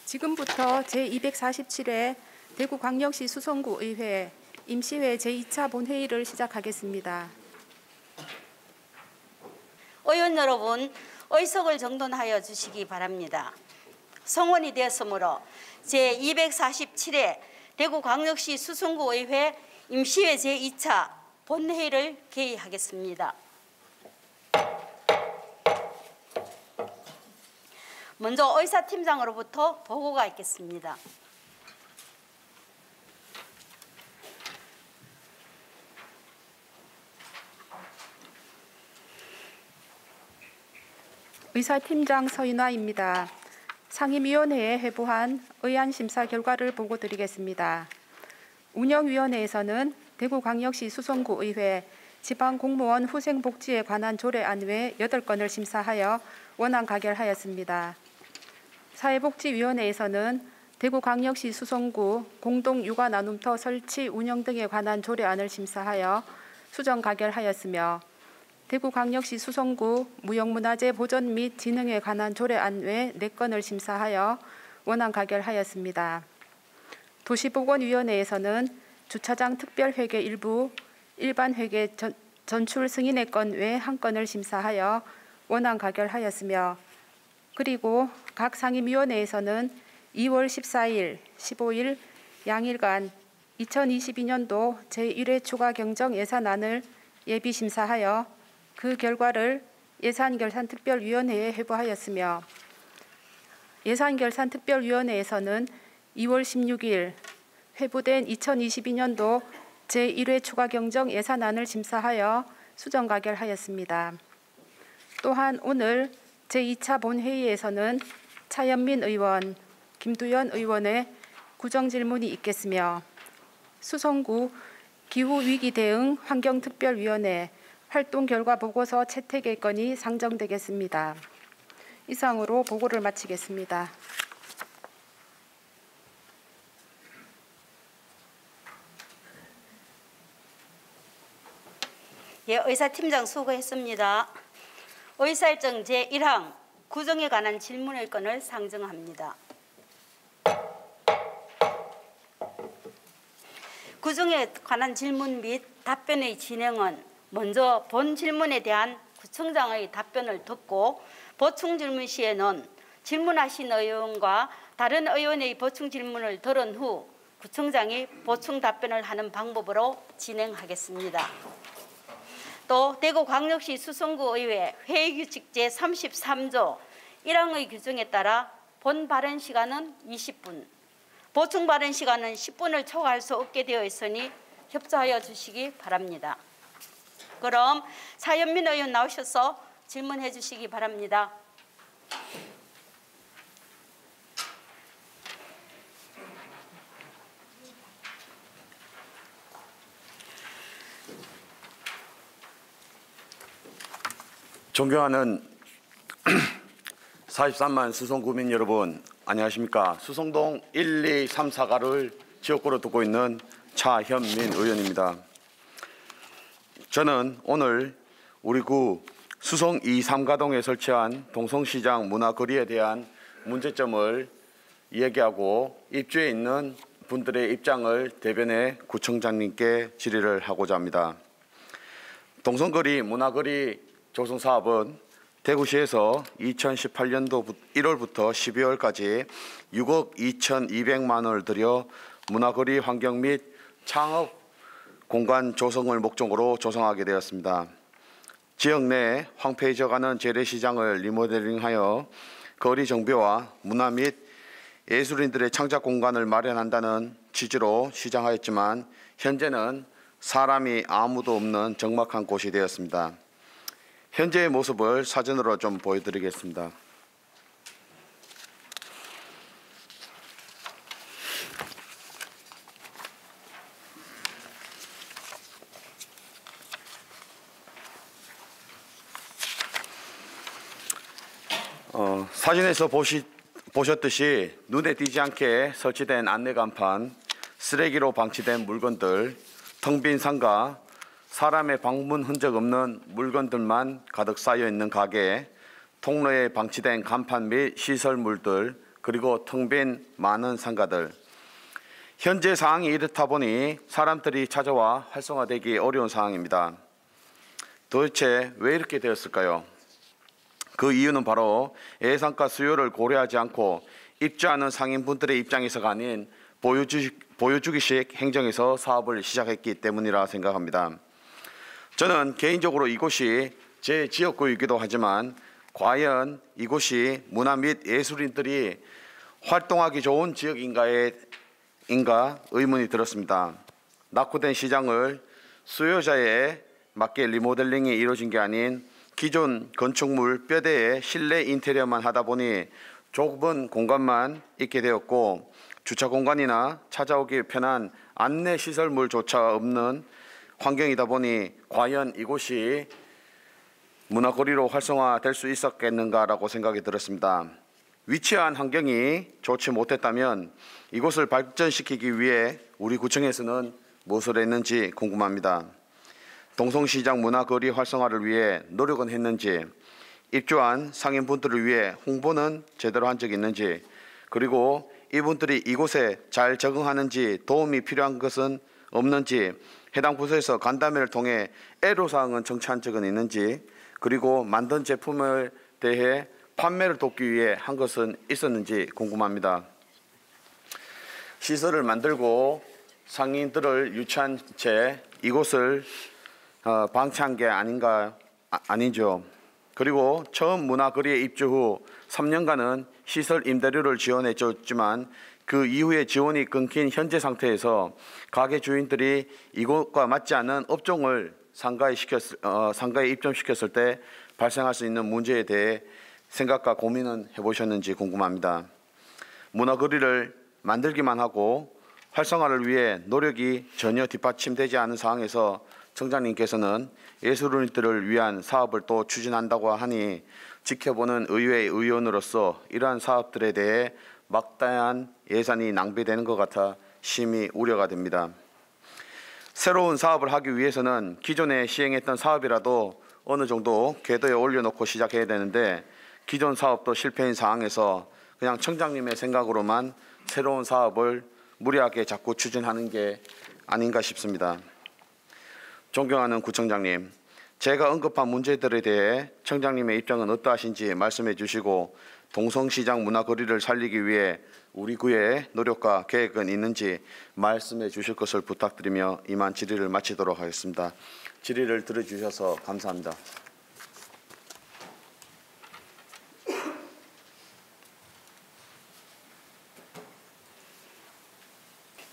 지금부터 제247회 대구광역시 수성구의회 임시회 제2차 본회의를 시작하겠습니다. 의원 여러분, 의석을 정돈하여 주시기 바랍니다. 성원이 되었으므로 제247회 대구광역시 수성구의회 임시회 제2차 본회의를 개의하겠습니다. 먼저 의사팀장으로부터 보고가 있겠습니다. 의사팀장 서인화입니다. 상임위원회에 회부한 의안 심사 결과를 보고드리겠습니다. 운영위원회에서는 대구광역시 수성구의회 지방공무원 후생복지에 관한 조례안 외 8건을 심사하여 원안 가결하였습니다. 사회복지위원회에서는 대구광역시 수성구 공동육아나눔터 설치 운영 등에 관한 조례안을 심사하여 수정 가결하였으며 대구광역시 수성구 무형문화재 보전 및 진흥에 관한 조례안 외 4건을 심사하여 원안 가결하였습니다. 도시보건위원회에서는 주차장 특별회계 일부 일반회계 전출 승인의 건 외 1건을 심사하여 원안 가결하였으며 그리고 각 상임위원회에서는 2월 14일, 15일 양일간 2022년도 제1회 추가 경정 예산안을 예비 심사하여 그 결과를 예산결산특별위원회에 회부하였으며 예산결산특별위원회에서는 2월 16일 회부된 2022년도 제1회 추가 경정 예산안을 심사하여 수정 가결하였습니다. 또한 오늘 제2차 본회의에서는 차연민 의원, 김두연 의원의 구정질문이 있겠으며 수성구 기후위기대응 환경특별위원회 활동 결과 보고서 채택의 건이 상정되겠습니다. 이상으로 보고를 마치겠습니다. 예, 의사팀장 수고했습니다. 의사일정 제1항 구정에 관한 질문의 건을 상정합니다. 구정에 관한 질문 및 답변의 진행은 먼저 본 질문에 대한 구청장의 답변을 듣고 보충 질문 시에는 질문하신 의원과 다른 의원의 보충 질문을 들은 후 구청장이 보충 답변을 하는 방법으로 진행하겠습니다. 또 대구광역시 수성구의회 회의규칙 제33조 1항의 규정에 따라 본 발언 시간은 20분, 보충 발언 시간은 10분을 초과할 수 없게 되어 있으니 협조하여 주시기 바랍니다. 그럼 차연민 의원 나오셔서 질문해 주시기 바랍니다. 존경하는 43만 수성구민 여러분, 안녕하십니까. 수성동 1, 2, 3, 4가를 지역구로 두고 있는 차현민 의원입니다. 저는 오늘 우리 구 수성 2, 3가동에 설치한 동성시장 문화거리에 대한 문제점을 얘기하고 입주해 있는 분들의 입장을 대변해 구청장님께 질의를 하고자 합니다. 동성거리 문화거리 조성 사업은 대구시에서 2018년도 1월부터 12월까지 6억 2,200만 원을 들여 문화거리 환경 및 창업 공간 조성을 목적으로 조성하게 되었습니다. 지역 내 황폐해져가는 재래시장을 리모델링하여 거리 정비와 문화 및 예술인들의 창작 공간을 마련한다는 취지로 시작하였지만 현재는 사람이 아무도 없는 적막한 곳이 되었습니다. 현재의 모습을 사진으로 좀 보여드리겠습니다. 사진에서 보셨듯이 눈에 띄지 않게 설치된 안내간판, 쓰레기로 방치된 물건들, 텅 빈 상가, 사람의 방문 흔적 없는 물건들만 가득 쌓여 있는 가게, 통로에 방치된 간판 및 시설물들, 그리고 텅 빈 많은 상가들. 현재 상황이 이렇다 보니 사람들이 찾아와 활성화되기 어려운 상황입니다. 도대체 왜 이렇게 되었을까요? 그 이유는 바로 예산과 수요를 고려하지 않고 입주하는 상인분들의 입장에서가 아닌 보여주기식 행정에서 사업을 시작했기 때문이라 생각합니다. 저는 개인적으로 이곳이 제 지역구이기도 하지만 과연 이곳이 문화 및 예술인들이 활동하기 좋은 지역인가 의문이 들었습니다. 낙후된 시장을 수요자에 맞게 리모델링이 이루어진 게 아닌 기존 건축물 뼈대의 실내 인테리어만 하다 보니 좁은 공간만 있게 되었고 주차 공간이나 찾아오기 편한 안내 시설물조차 없는 환경이다 보니 과연 이곳이 문화거리로 활성화될 수 있었겠는가라고 생각이 들었습니다. 위치한 환경이 좋지 못했다면 이곳을 발전시키기 위해 우리 구청에서는 무엇을 했는지 궁금합니다. 동성시장 문화거리 활성화를 위해 노력은 했는지, 입주한 상인분들을 위해 홍보는 제대로 한 적이 있는지, 그리고 이분들이 이곳에 잘 적응하는지 도움이 필요한 것은 없는지, 해당 부서에서 간담회를 통해 애로사항은 정치한 적은 있는지, 그리고 만든 제품을 대해 판매를 돕기 위해 한 것은 있었는지 궁금합니다. 시설을 만들고 상인들을 유치한 채 이곳을 방치한 게 아니죠. 그리고 처음 문화거리에 입주 후 3년간은 시설 임대료를 지원해 줬지만 그 이후에 지원이 끊긴 현재 상태에서 가게 주인들이 이곳과 맞지 않는 업종을 상가에 입점시켰을 때 발생할 수 있는 문제에 대해 생각과 고민은 해보셨는지 궁금합니다. 문화거리를 만들기만 하고 활성화를 위해 노력이 전혀 뒷받침되지 않은 상황에서 청장님께서는 예술인들을 위한 사업을 또 추진한다고 하니 지켜보는 의회 의원으로서 이러한 사업들에 대해 막대한 예산이 낭비되는 것 같아 심히 우려가 됩니다. 새로운 사업을 하기 위해서는 기존에 시행했던 사업이라도 어느 정도 궤도에 올려놓고 시작해야 되는데 기존 사업도 실패인 상황에서 그냥 청장님의 생각으로만 새로운 사업을 무리하게 자꾸 추진하는 게 아닌가 싶습니다. 존경하는 구청장님, 제가 언급한 문제들에 대해 청장님의 입장은 어떠하신지 말씀해 주시고 동성시장 문화거리를 살리기 위해 우리 구의 노력과 계획은 있는지 말씀해 주실 것을 부탁드리며 이만 질의를 마치도록 하겠습니다. 질의를 들어주셔서 감사합니다.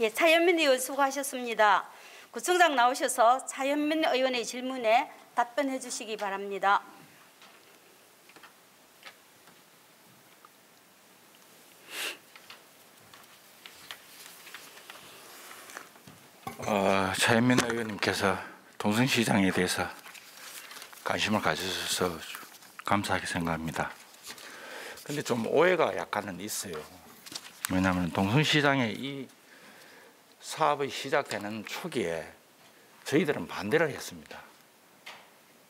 예, 차현민 의원 수고하셨습니다. 구청장 나오셔서 차현민 의원의 질문에 답변해 주시기 바랍니다. 차현민 의원님께서 동성시장에 대해서 관심을 가져주셔서 감사하게 생각합니다. 근데 좀 오해가 약간은 있어요. 왜냐하면 동성시장의 이 사업이 시작되는 초기에 저희들은 반대를 했습니다.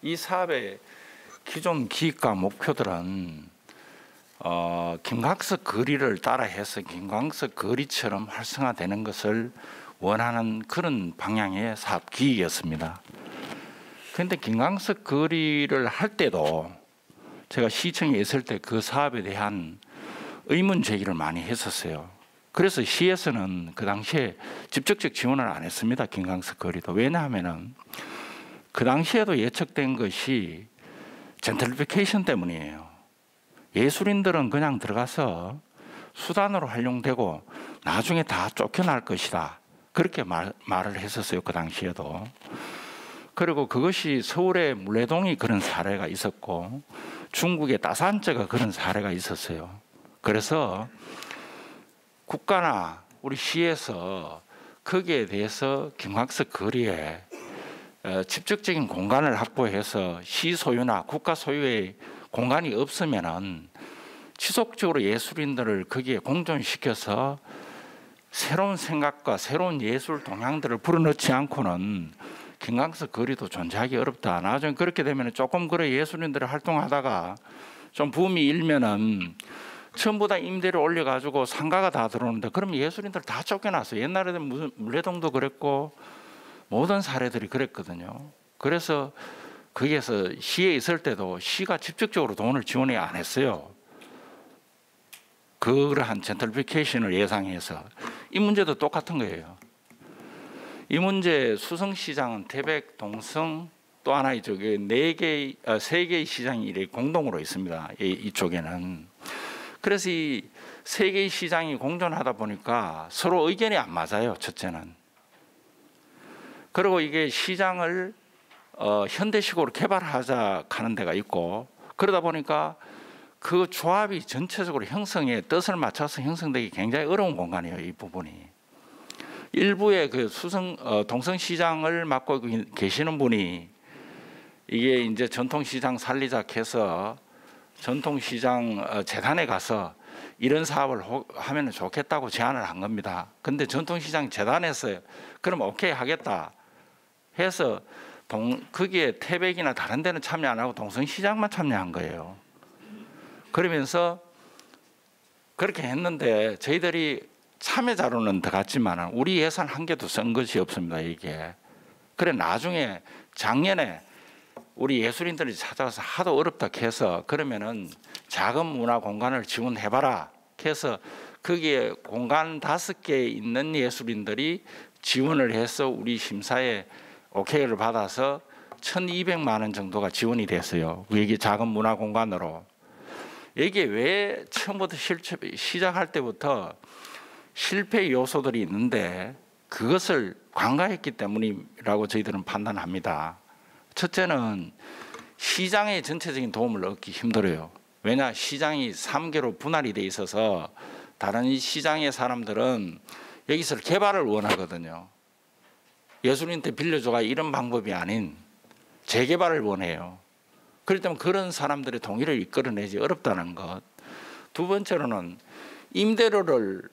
이 사업의 기존 기획과 목표들은 김광석 거리를 따라해서 김광석 거리처럼 활성화되는 것을 원하는 그런 방향의 사업 기획이었습니다. 그런데 김광석 거리를 할 때도 제가 시청에 있을 때 그 사업에 대한 의문 제기를 많이 했었어요. 그래서 시에서는 그 당시에 직접적 지원을 안 했습니다. 김광석 거리도. 왜냐하면 그 당시에도 예측된 것이 젠트리피케이션 때문이에요. 예술인들은 그냥 들어가서 수단으로 활용되고 나중에 다 쫓겨날 것이다. 그렇게 말을 했었어요. 그 당시에도. 그리고 그것이 서울의 물레동이 그런 사례가 있었고 중국의 따산저가 그런 사례가 있었어요. 그래서 국가나 우리 시에서 거기에 대해서 김광석 거리에 직접적인 공간을 확보해서 시 소유나 국가 소유의 공간이 없으면은 지속적으로 예술인들을 거기에 공존시켜서 새로운 생각과 새로운 예술 동향들을 불어넣지 않고는 김광석 거리도 존재하기 어렵다. 나중에 그렇게 되면 조금 그래 예술인들이 활동하다가 좀 붐이 일면은 전부 다 임대료 올려가지고 상가가 다 들어오는데 그럼 예술인들 다 쫓겨났어요. 옛날에는 무슨 물레동도 그랬고 모든 사례들이 그랬거든요. 그래서 거기에서 시에 있을 때도 시가 직접적으로 돈을 지원을 안 했어요. 그러한 젠틀리피케이션을 예상해서. 이 문제도 똑같은 거예요. 이 문제 수성시장은 태백, 동성 또 하나 이쪽에 세 개의 시장이 공동으로 있습니다. 이쪽에는. 그래서 이 세 개의 시장이 공존하다 보니까 서로 의견이 안 맞아요. 첫째는. 그리고 이게 시장을 현대식으로 개발하자 하는 데가 있고 그러다 보니까 그 조합이 전체적으로 형성에 뜻을 맞춰서 형성되기 굉장히 어려운 공간이에요. 이 부분이. 일부의 그 동성시장을 맡고 계시는 분이 이게 이제 전통시장 살리자 해서 전통시장 재단에 가서 이런 사업을 하면 좋겠다고 제안을 한 겁니다. 근데 전통시장 재단에서 그럼 오케이 하겠다 해서 거기에 태백이나 다른 데는 참여 안 하고 동성시장만 참여한 거예요. 그러면서 그렇게 했는데 저희들이 참여자로는 들어갔지만 우리 예산 한 개도 쓴 것이 없습니다. 이게. 그래 나중에 작년에 우리 예술인들이 찾아와서 하도 어렵다 해서 그러면은 작은 문화 공간을 지원해봐라 해서 거기에 공간 5개 있는 예술인들이 지원을 해서 우리 심사에 오케이를 받아서 1,200만 원 정도가 지원이 됐어요. 여기 작은 문화 공간으로. 이게 왜 처음부터 시작할 때부터 실패 요소들이 있는데 그것을 관가했기 때문이라고 저희들은 판단합니다. 첫째는 시장의 전체적인 도움을 얻기 힘들어요. 왜냐 시장이 3개로 분할이 돼 있어서 다른 시장의 사람들은 여기서 개발을 원하거든요. 예술인한테 빌려줘가 이런 방법이 아닌 재개발을 원해요. 그렇기 때문에 그런 사람들의 동의를 이끌어내지 어렵다는 것. 두 번째로는 임대료를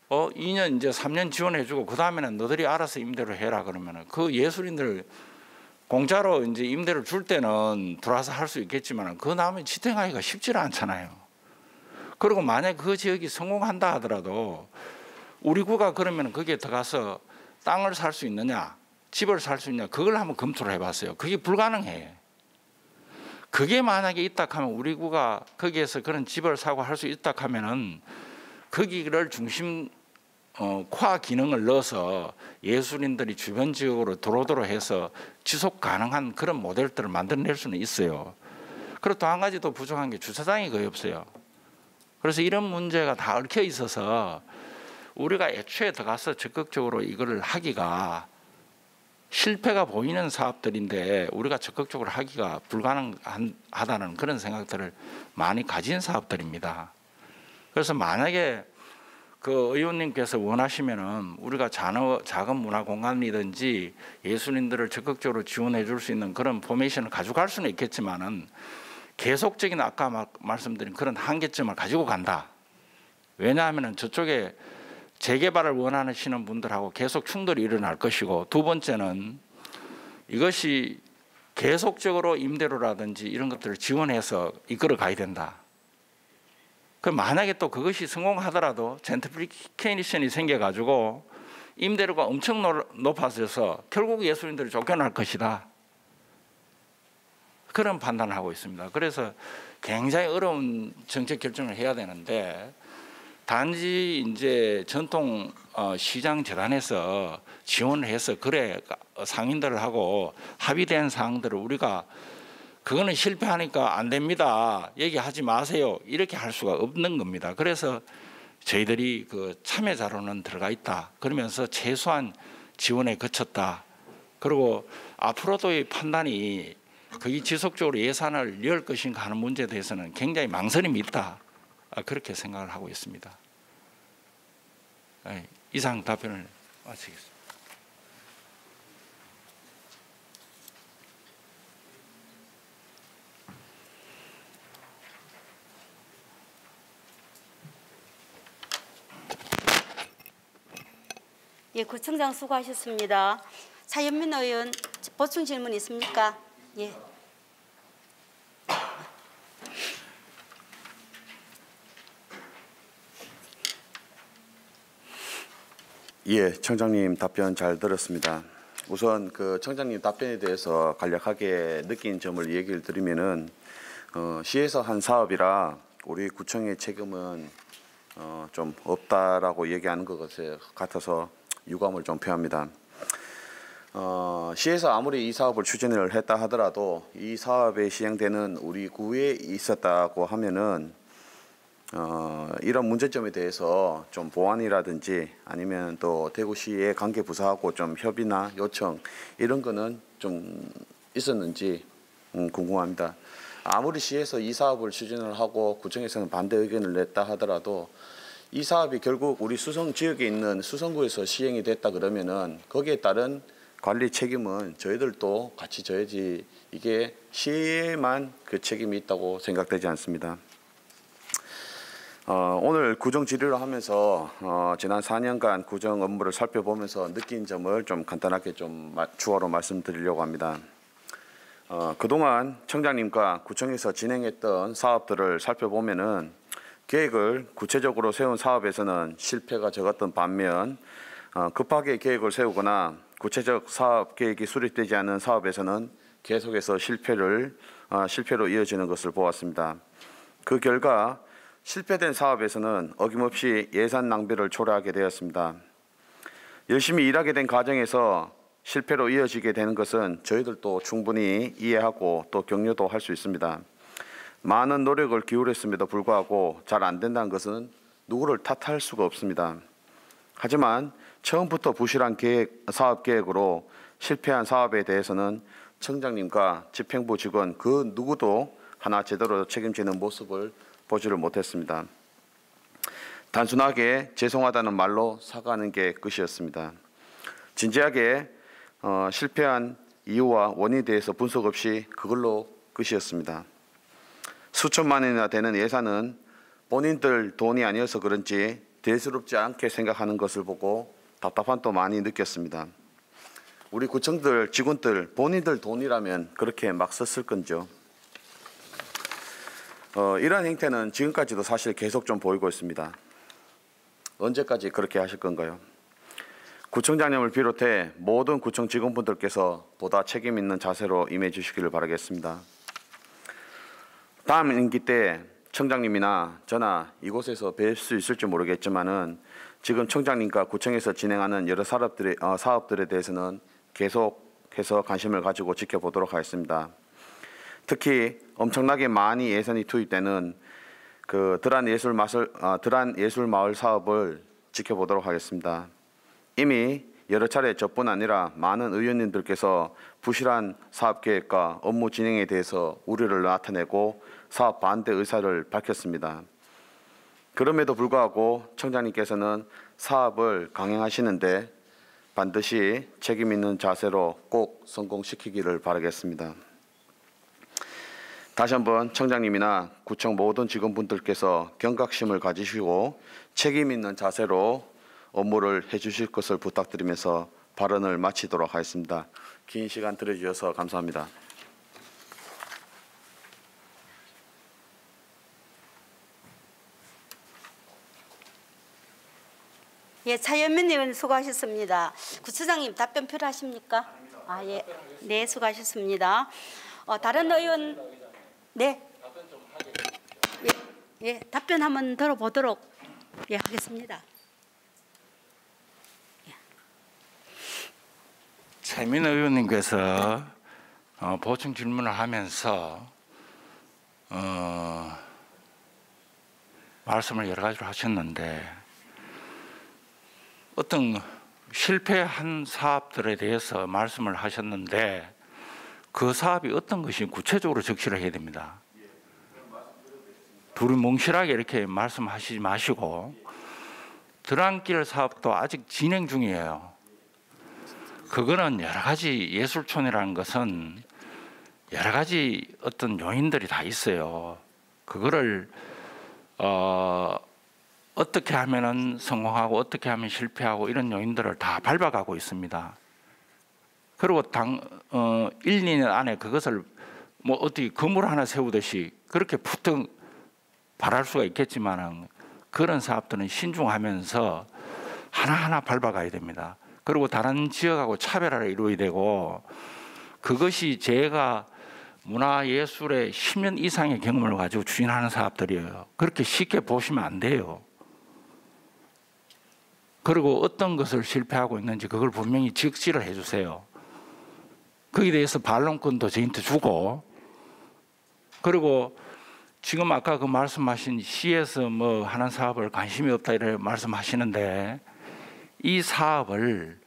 2년 이제 3년 지원해주고 그 다음에는 너들이 알아서 임대료 해라 그러면은 그 예술인들 공짜로 이제 임대를 줄 때는 들어와서 할 수 있겠지만 그 다음에 지탱하기가 쉽지 않잖아요. 그리고 만약 그 지역이 성공한다 하더라도 우리 구가 그러면 거기에 들어가서 땅을 살 수 있느냐, 집을 살 수 있느냐 그걸 한번 검토를 해봤어요. 그게 불가능해. 그게 만약에 있다 하면 우리 구가 거기에서 그런 집을 사고 할 수 있다 하면은 거기를 중심 코어 기능을 넣어서 예술인들이 주변 지역으로 들어오도록 해서 지속 가능한 그런 모델들을 만들어낼 수는 있어요. 그리고 또 한 가지 더 부족한 게 주차장이 거의 없어요. 그래서 이런 문제가 다 얽혀 있어서 우리가 애초에 들어가서 적극적으로 이거를 하기가 실패가 보이는 사업들인데 우리가 적극적으로 하기가 불가능하다는 그런 생각들을 많이 가진 사업들입니다. 그래서 만약에 그 의원님께서 원하시면은 우리가 작은 문화 공간이든지 예술인들을 적극적으로 지원해 줄 수 있는 그런 포메이션을 가져갈 수는 있겠지만은 계속적인 아까 말씀드린 그런 한계점을 가지고 간다. 왜냐하면은 저쪽에 재개발을 원하시는 분들하고 계속 충돌이 일어날 것이고 두 번째는 이것이 계속적으로 임대료라든지 이런 것들을 지원해서 이끌어 가야 된다. 그럼 만약에 또 그것이 성공하더라도 젠트리피케이션이 생겨가지고 임대료가 엄청 높아져서 결국 예술인들이 쫓겨날 것이다. 그런 판단을 하고 있습니다. 그래서 굉장히 어려운 정책 결정을 해야 되는데 단지 이제 전통 시장 재단에서 지원을 해서 그래 상인들을 하고 합의된 사항들을 우리가 그거는 실패하니까 안 됩니다. 얘기하지 마세요. 이렇게 할 수가 없는 겁니다. 그래서 저희들이 그 참여자로는 들어가 있다. 그러면서 최소한 지원에 거쳤다. 그리고 앞으로도의 판단이 거기 지속적으로 예산을 넣을 것인가 하는 문제에 대해서는 굉장히 망설임이 있다. 그렇게 생각을 하고 있습니다. 이상 답변을 마치겠습니다. 예, 구청장 수고하셨습니다. 차현민 의원 보충 질문 있습니까? 예. 예, 청장님 답변 잘 들었습니다. 우선 그 청장님 답변에 대해서 간략하게 느낀 점을 얘기를 드리면은 시에서 한 사업이라 우리 구청의 책임은 좀 없다라고 얘기하는 것 같아서 유감을 좀 표합니다. 시에서 아무리 이 사업을 추진을 했다 하더라도 이 사업에 시행되는 우리 구에 있었다고 하면은 이런 문제점에 대해서 좀 보완이라든지 아니면 또 대구시의 관계 부서하고 좀 협의나 요청 이런 거는 좀 있었는지 궁금합니다. 아무리 시에서 이 사업을 추진을 하고 구청에서는 반대 의견을 냈다 하더라도 이 사업이 결국 우리 수성 지역에 있는 수성구에서 시행이 됐다 그러면은 거기에 따른 관리 책임은 저희들도 같이 져야지 이게 시에만 그 책임이 있다고 생각되지 않습니다. 오늘 구정 질의를 하면서 지난 4년간 구정 업무를 살펴보면서 느낀 점을 좀 간단하게 좀 추가로 말씀드리려고 합니다. 그동안 청장님과 구청에서 진행했던 사업들을 살펴보면은 계획을 구체적으로 세운 사업에서는 실패가 적었던 반면 급하게 계획을 세우거나 구체적 사업 계획이 수립되지 않은 사업에서는 계속해서 실패로 이어지는 것을 보았습니다. 그 결과 실패된 사업에서는 어김없이 예산 낭비를 초래하게 되었습니다. 열심히 일하게 된 과정에서 실패로 이어지게 되는 것은 저희들도 충분히 이해하고 또 격려도 할 수 있습니다. 많은 노력을 기울였음에도 불구하고 잘 안 된다는 것은 누구를 탓할 수가 없습니다. 하지만 처음부터 부실한 사업 계획으로 실패한 사업에 대해서는 청장님과 집행부 직원 그 누구도 하나 제대로 책임지는 모습을 보지를 못했습니다. 단순하게 죄송하다는 말로 사과하는 게 끝이었습니다. 진지하게 실패한 이유와 원인에 대해서 분석 없이 그걸로 끝이었습니다. 수천만 원이나 되는 예산은 본인들 돈이 아니어서 그런지 대수롭지 않게 생각하는 것을 보고 답답함도 많이 느꼈습니다. 우리 구청들 직원들 본인들 돈이라면 그렇게 막 썼을 건죠. 이러한 행태는 지금까지도 사실 계속 좀 보이고 있습니다. 언제까지 그렇게 하실 건가요? 구청장님을 비롯해 모든 구청 직원분들께서 보다 책임 있는 자세로 임해 주시기를 바라겠습니다. 다음 임기 때 청장님이나 저나 이곳에서 뵐 수 있을지 모르겠지만은 지금 청장님과 구청에서 진행하는 여러 사업들에 대해서는 계속해서 관심을 가지고 지켜보도록 하겠습니다. 특히 엄청나게 많이 예산이 투입되는 그 드란 예술 마을 사업을 지켜보도록 하겠습니다. 이미 여러 차례 저뿐 아니라 많은 의원님들께서 부실한 사업 계획과 업무 진행에 대해서 우려를 나타내고 사업 반대 의사를 밝혔습니다. 그럼에도 불구하고 청장님께서는 사업을 강행하시는데 반드시 책임 있는 자세로 꼭 성공시키기를 바라겠습니다. 다시 한번 청장님이나 구청 모든 직원분들께서 경각심을 가지시고 책임 있는 자세로 업무를 해주실 것을 부탁드리면서 발언을 마치도록 하겠습니다. 긴 시간 들어주셔서 감사합니다. 예, 차연민 의원 수고하셨습니다. 구청장님 답변 필요하십니까? 아, 예, 네, 수고하셨습니다. 다른 의원, 네, 예, 답변 한번 들어보도록 하겠습니다. 최민 의원님께서 보충 질문을 하면서 말씀을 여러 가지로 하셨는데 어떤 실패한 사업들에 대해서 말씀을 하셨는데 그 사업이 어떤 것이 구체적으로 적시를 해야 됩니다. 두루뭉실하게 이렇게 말씀하시지 마시고 드란길 사업도 아직 진행 중이에요. 그거는 여러 가지 예술촌이라는 것은 여러 가지 어떤 요인들이 다 있어요. 그거를 어떻게 하면은 성공하고 어떻게 하면 실패하고 이런 요인들을 다 밟아가고 있습니다. 그리고 1, 2년 안에 그것을 뭐 어떻게 건물 하나 세우듯이 그렇게 푸腾 바랄 수가 있겠지만은 그런 사업들은 신중하면서 하나하나 밟아가야 됩니다. 그리고 다른 지역하고 차별화를 이루어야 되고, 그것이 제가 문화예술의 10년 이상의 경험을 가지고 추진하는 사업들이에요. 그렇게 쉽게 보시면 안 돼요. 그리고 어떤 것을 실패하고 있는지 그걸 분명히 직시를 해주세요. 거기에 대해서 반론권도 저희한테 주고, 그리고 지금 아까 그 말씀하신 시에서 뭐 하는 사업을 관심이 없다 이렇게 말씀하시는데, 이 사업을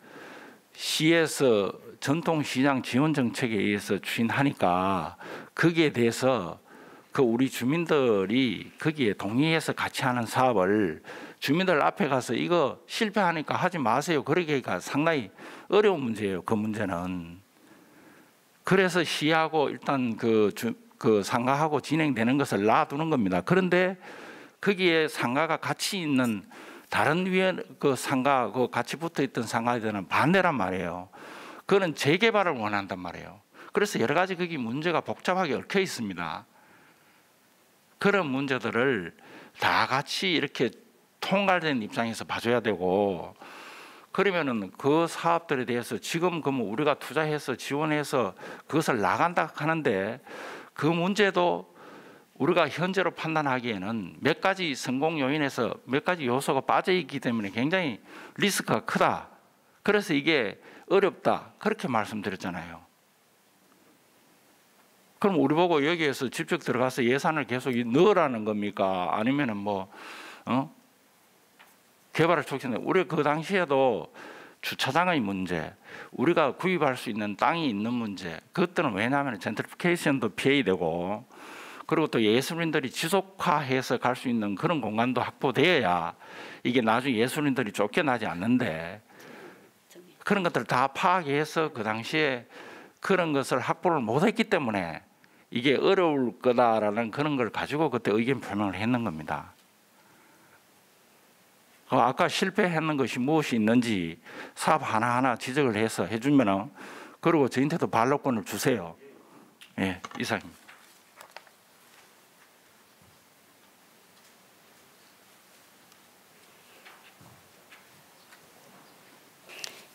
시에서 전통시장 지원 정책에 의해서 추진하니까 거기에 대해서 그 우리 주민들이 거기에 동의해서 같이 하는 사업을 주민들 앞에 가서 이거 실패하니까 하지 마세요, 그러기가 상당히 어려운 문제예요. 그 문제는. 그래서 시하고 일단 그 상가하고 진행되는 것을 놔두는 겁니다. 그런데 거기에 상가가 같이 있는 다른 위에 그 상가, 그 같이 붙어 있던 상가에 대한 반대란 말이에요. 그거는 재개발을 원한단 말이에요. 그래서 여러 가지 거기 문제가 복잡하게 얽혀 있습니다. 그런 문제들을 다 같이 이렇게 통괄된 입장에서 봐줘야 되고, 그러면은 그 사업들에 대해서 지금 그러면 우리가 투자해서 지원해서 그것을 나간다 하는데, 그 문제도 우리가 현재로 판단하기에는 몇 가지 성공 요인에서 몇 가지 요소가 빠져 있기 때문에 굉장히 리스크가 크다. 그래서 이게 어렵다. 그렇게 말씀드렸잖아요. 그럼 우리 보고 여기에서 직접 들어가서 예산을 계속 넣으라는 겁니까? 아니면은 뭐 개발을 촉진해. 우리 그 당시에도 주차장의 문제, 우리가 구입할 수 있는 땅이 있는 문제, 그것들은 왜냐하면 젠트리피케이션도 피해야 되고, 그리고 또 예술인들이 지속화해서 갈 수 있는 그런 공간도 확보되어야 이게 나중에 예술인들이 쫓겨나지 않는데, 그런 것들을 다 파악해서 그 당시에 그런 것을 확보를 못했기 때문에 이게 어려울 거다라는 그런 걸 가지고 그때 의견 표명을 했는 겁니다. 아까 실패했는 것이 무엇이 있는지 사업 하나하나 지적을 해서 해주면은, 그리고 저희한테도 반론권을 주세요. 예, 이상입니다.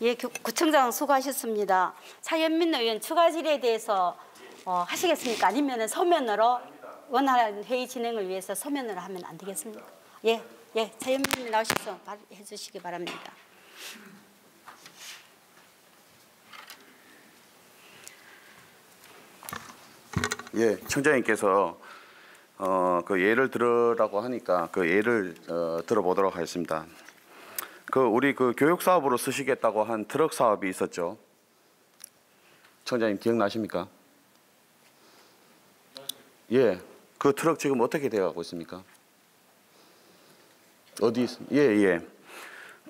예, 구청장 수고하셨습니다. 차현민 의원 추가 질의에 대해서 하시겠습니까? 아니면 서면으로 원활한 회의 진행을 위해서 서면으로 하면 안 되겠습니까? 예, 차현민 의원 나오셔서 해주시기 바랍니다. 예, 청장님께서 그 예를 들으라고 하니까 그 예를 들어보도록 하겠습니다. 우리 그 교육 사업으로 쓰시겠다고 한 트럭 사업이 있었죠. 청장님 기억나십니까? 예, 그 트럭 지금 어떻게 되어가고 있습니까? 어디 있습니까? 예.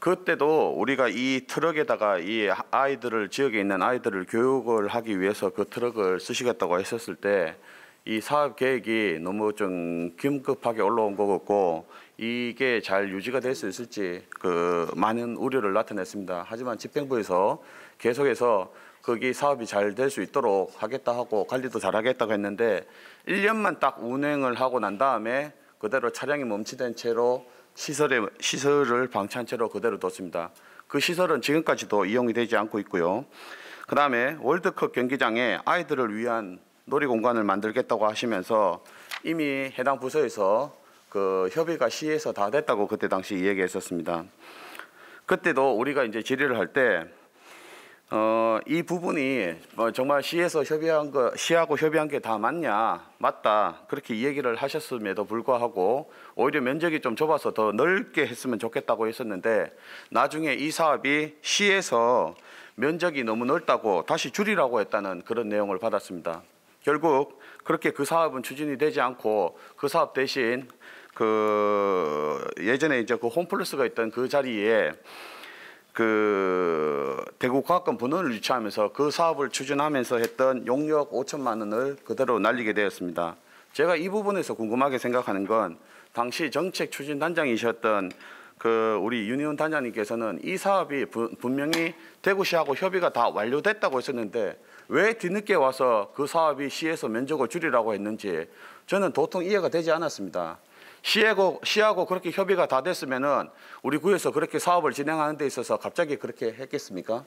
그때도 우리가 이 트럭에다가 이 아이들을, 지역에 있는 아이들을 교육을 하기 위해서 그 트럭을 쓰시겠다고 했었을 때 이 사업 계획이 너무 좀 긴급하게 올라온 것 같고, 이게 잘 유지가 될 수 있을지 많은 우려를 나타냈습니다. 하지만 집행부에서 계속해서 거기 사업이 잘 될 수 있도록 하겠다 하고 관리도 잘 하겠다고 했는데, 1년만 딱 운행을 하고 난 다음에 그대로 차량이 멈추된 채로 시설을 방치한 채로 그대로 뒀습니다. 그 시설은 지금까지도 이용이 되지 않고 있고요. 그 다음에 월드컵 경기장에 아이들을 위한 놀이공간을 만들겠다고 하시면서 이미 해당 부서에서 그 협의가 시에서 다 됐다고 그때 당시 이야기했었습니다. 그때도 우리가 이제 질의를 할 때 이 부분이 정말 시에서 시하고 협의한 게 다 맞냐? 맞다. 그렇게 얘기를 하셨음에도 불구하고 오히려 면적이 좀 좁아서 더 넓게 했으면 좋겠다고 했었는데, 나중에 이 사업이 시에서 면적이 너무 넓다고 다시 줄이라고 했다는 그런 내용을 받았습니다. 결국 그렇게 그 사업은 추진이 되지 않고 그 사업 대신 예전에 이제 그 홈플러스가 있던 그 자리에 대구과학관 분원을 유치하면서 그 사업을 추진하면서 했던 용역 5천만 원을 그대로 날리게 되었습니다. 제가 이 부분에서 궁금하게 생각하는 건, 당시 정책 추진 단장이셨던 우리 윤희원 단장님께서는 이 사업이 분명히 대구시하고 협의가 다 완료됐다고 했었는데 왜 뒤늦게 와서 그 사업이 시에서 면적을 줄이라고 했는지 저는 도통 이해가 되지 않았습니다. 시하고 그렇게 협의가 다 됐으면은 우리 구에서 그렇게 사업을 진행하는 데 있어서 갑자기 그렇게 했겠습니까?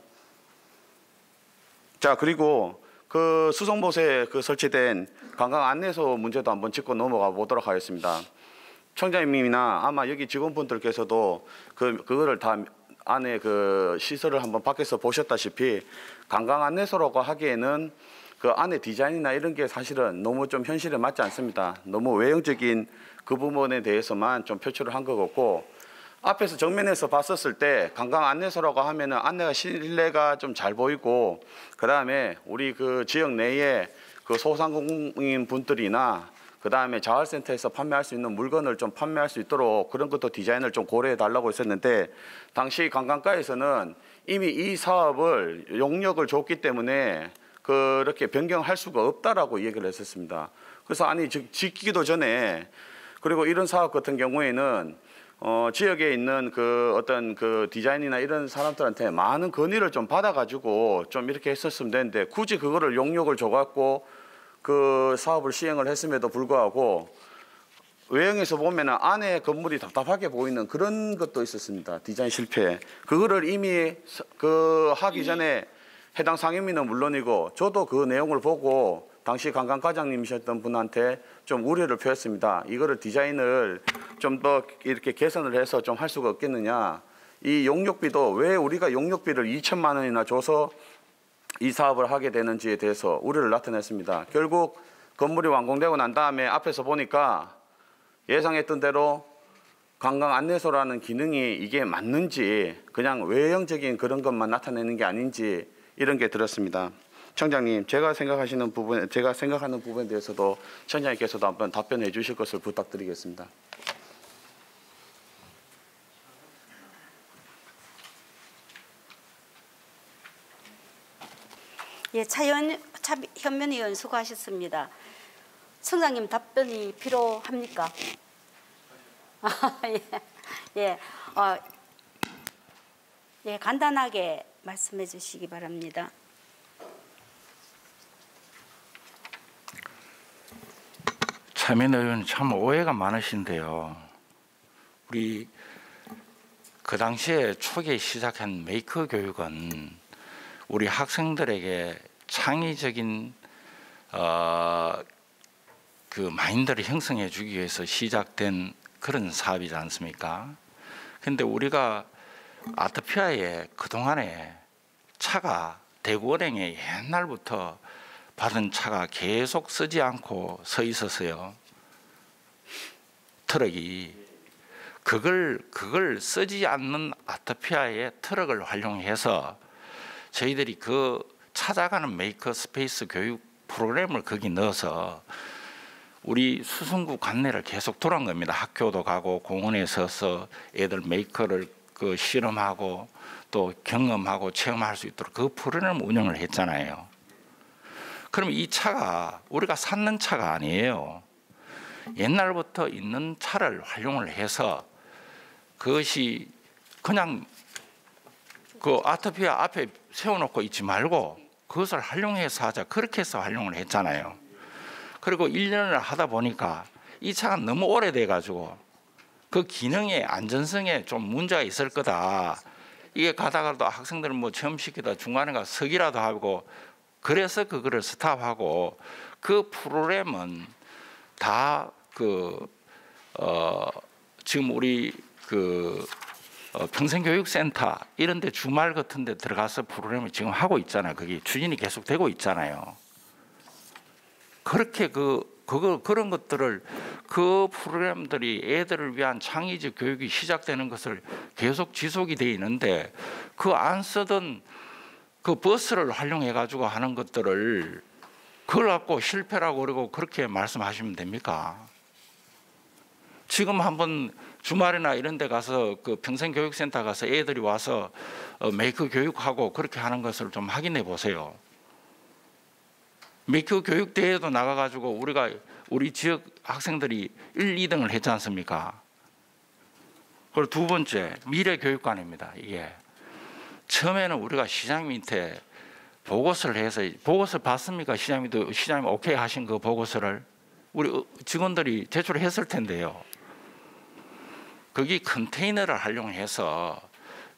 자, 그리고 그 수송봇에 그 설치된 관광 안내소 문제도 한번 짚고 넘어가 보도록 하겠습니다. 청장님이나 아마 여기 직원분들께서도 그거를 다 안에 그 시설을 한번 밖에서 보셨다시피 관광 안내소라고 하기에는 그 안에 디자인이나 이런 게 사실은 너무 좀 현실에 맞지 않습니다. 너무 외형적인 그 부분에 대해서만 좀 표출을 한 것 같고, 앞에서 정면에서 봤었을 때 관광 안내소라고 하면은 안내가 실내가 좀 잘 보이고, 그 다음에 우리 그 지역 내에 그 소상공인 분들이나 그 다음에 자활센터에서 판매할 수 있는 물건을 좀 판매할 수 있도록 그런 것도 디자인을 좀 고려해 달라고 했었는데, 당시 관광과에서는 이미 이 사업을 용역을 줬기 때문에 그렇게 변경할 수가 없다라고 얘기를 했었습니다. 그래서 아니 짓기도 전에, 그리고 이런 사업 같은 경우에는 지역에 있는 그 어떤 그 디자인이나 이런 사람들한테 많은 건의를 좀 받아가지고 좀 이렇게 했었으면 되는데, 굳이 그거를 용역을 줘갖고 그 사업을 시행을 했음에도 불구하고 외형에서 보면은 안에 건물이 답답하게 보이는 그런 것도 있었습니다. 디자인 실패. 그거를 이미 그 하기 전에 해당 상임위는 물론이고 저도 그 내용을 보고 당시 관광과장님이셨던 분한테 좀 우려를 표했습니다. 이거를 디자인을 좀 더 이렇게 개선을 해서 좀 할 수가 없겠느냐. 이 용역비도 왜 우리가 용역비를 2천만 원이나 줘서 이 사업을 하게 되는지에 대해서 우려를 나타냈습니다. 결국 건물이 완공되고 난 다음에 앞에서 보니까 예상했던 대로 관광 안내소라는 기능이 이게 맞는지 그냥 외형적인 그런 것만 나타내는 게 아닌지 이런 게 들었습니다. 청장님, 제가 생각하는 부분에 대해서도 청장님께서도 한번 답변해 주실 것을 부탁드리겠습니다. 예, 현면 의원 수고하셨습니다. 청장님 답변이 필요합니까? 예, 간단하게 말씀해 주시기 바랍니다. 차민 의원 참 오해가 많으신데요. 우리 그 당시에 초기에 시작한 메이커 교육은 우리 학생들에게 창의적인 그 마인드를 형성해 주기 위해서 시작된 그런 사업이지 않습니까? 근데 우리가 아트피아에 그동안에 차가 대구은행에 옛날부터 받은 차가 계속 쓰지 않고 서 있었어요. 트럭이. 그걸 쓰지 않는 아트피아의 트럭을 활용해서 저희들이 그 찾아가는 메이커 스페이스 교육 프로그램을 거기 넣어서 우리 수성구 관내를 계속 돌아온 겁니다. 학교도 가고 공원에 서서 애들 메이커를 그 실험하고 또 경험하고 체험할 수 있도록 그 프로그램 운영을 했잖아요. 그럼 이 차가 우리가 샀는 차가 아니에요. 옛날부터 있는 차를 활용을 해서 그것이 그냥 그 아트피아 앞에 세워놓고 있지 말고 그것을 활용해서 하자. 그렇게 해서 활용을 했잖아요. 그리고 1년을 하다 보니까 이 차가 너무 오래돼 가지고 그 기능의 안전성에 좀 문제가 있을 거다. 이게 가다가도 학생들은 뭐 체험시키다 중간에 가서 서기라도 하고 그래서 그거를 스탑하고 그 프로그램은 다 지금 우리 평생교육센터 이런 데 주말 같은 데 들어가서 프로그램을 지금 하고 있잖아요. 그게 추진이 계속 되고 있잖아요. 그렇게 그런 것들을 그 프로그램들이 애들을 위한 창의적 교육이 시작되는 것을 계속 지속이 돼 있는데 그 안 쓰던 그 버스를 활용해 가지고 하는 것들을 그걸 갖고 실패라고 그러고 그렇게 말씀하시면 됩니까? 지금 한번 주말이나 이런 데 가서 그 평생교육센터 가서 애들이 와서 메이커 교육하고 그렇게 하는 것을 좀 확인해 보세요. 메이커 교육 대회도 나가가지고 우리 지역 학생들이 1, 2등을 했지 않습니까? 그리고 두 번째 미래교육관입니다. 이게 처음에는 우리가 시장님한테 보고서를 해서 보고서 봤습니까? 시장님 오케이 하신 그 보고서를 우리 직원들이 제출했을 텐데요. 거기 컨테이너를 활용해서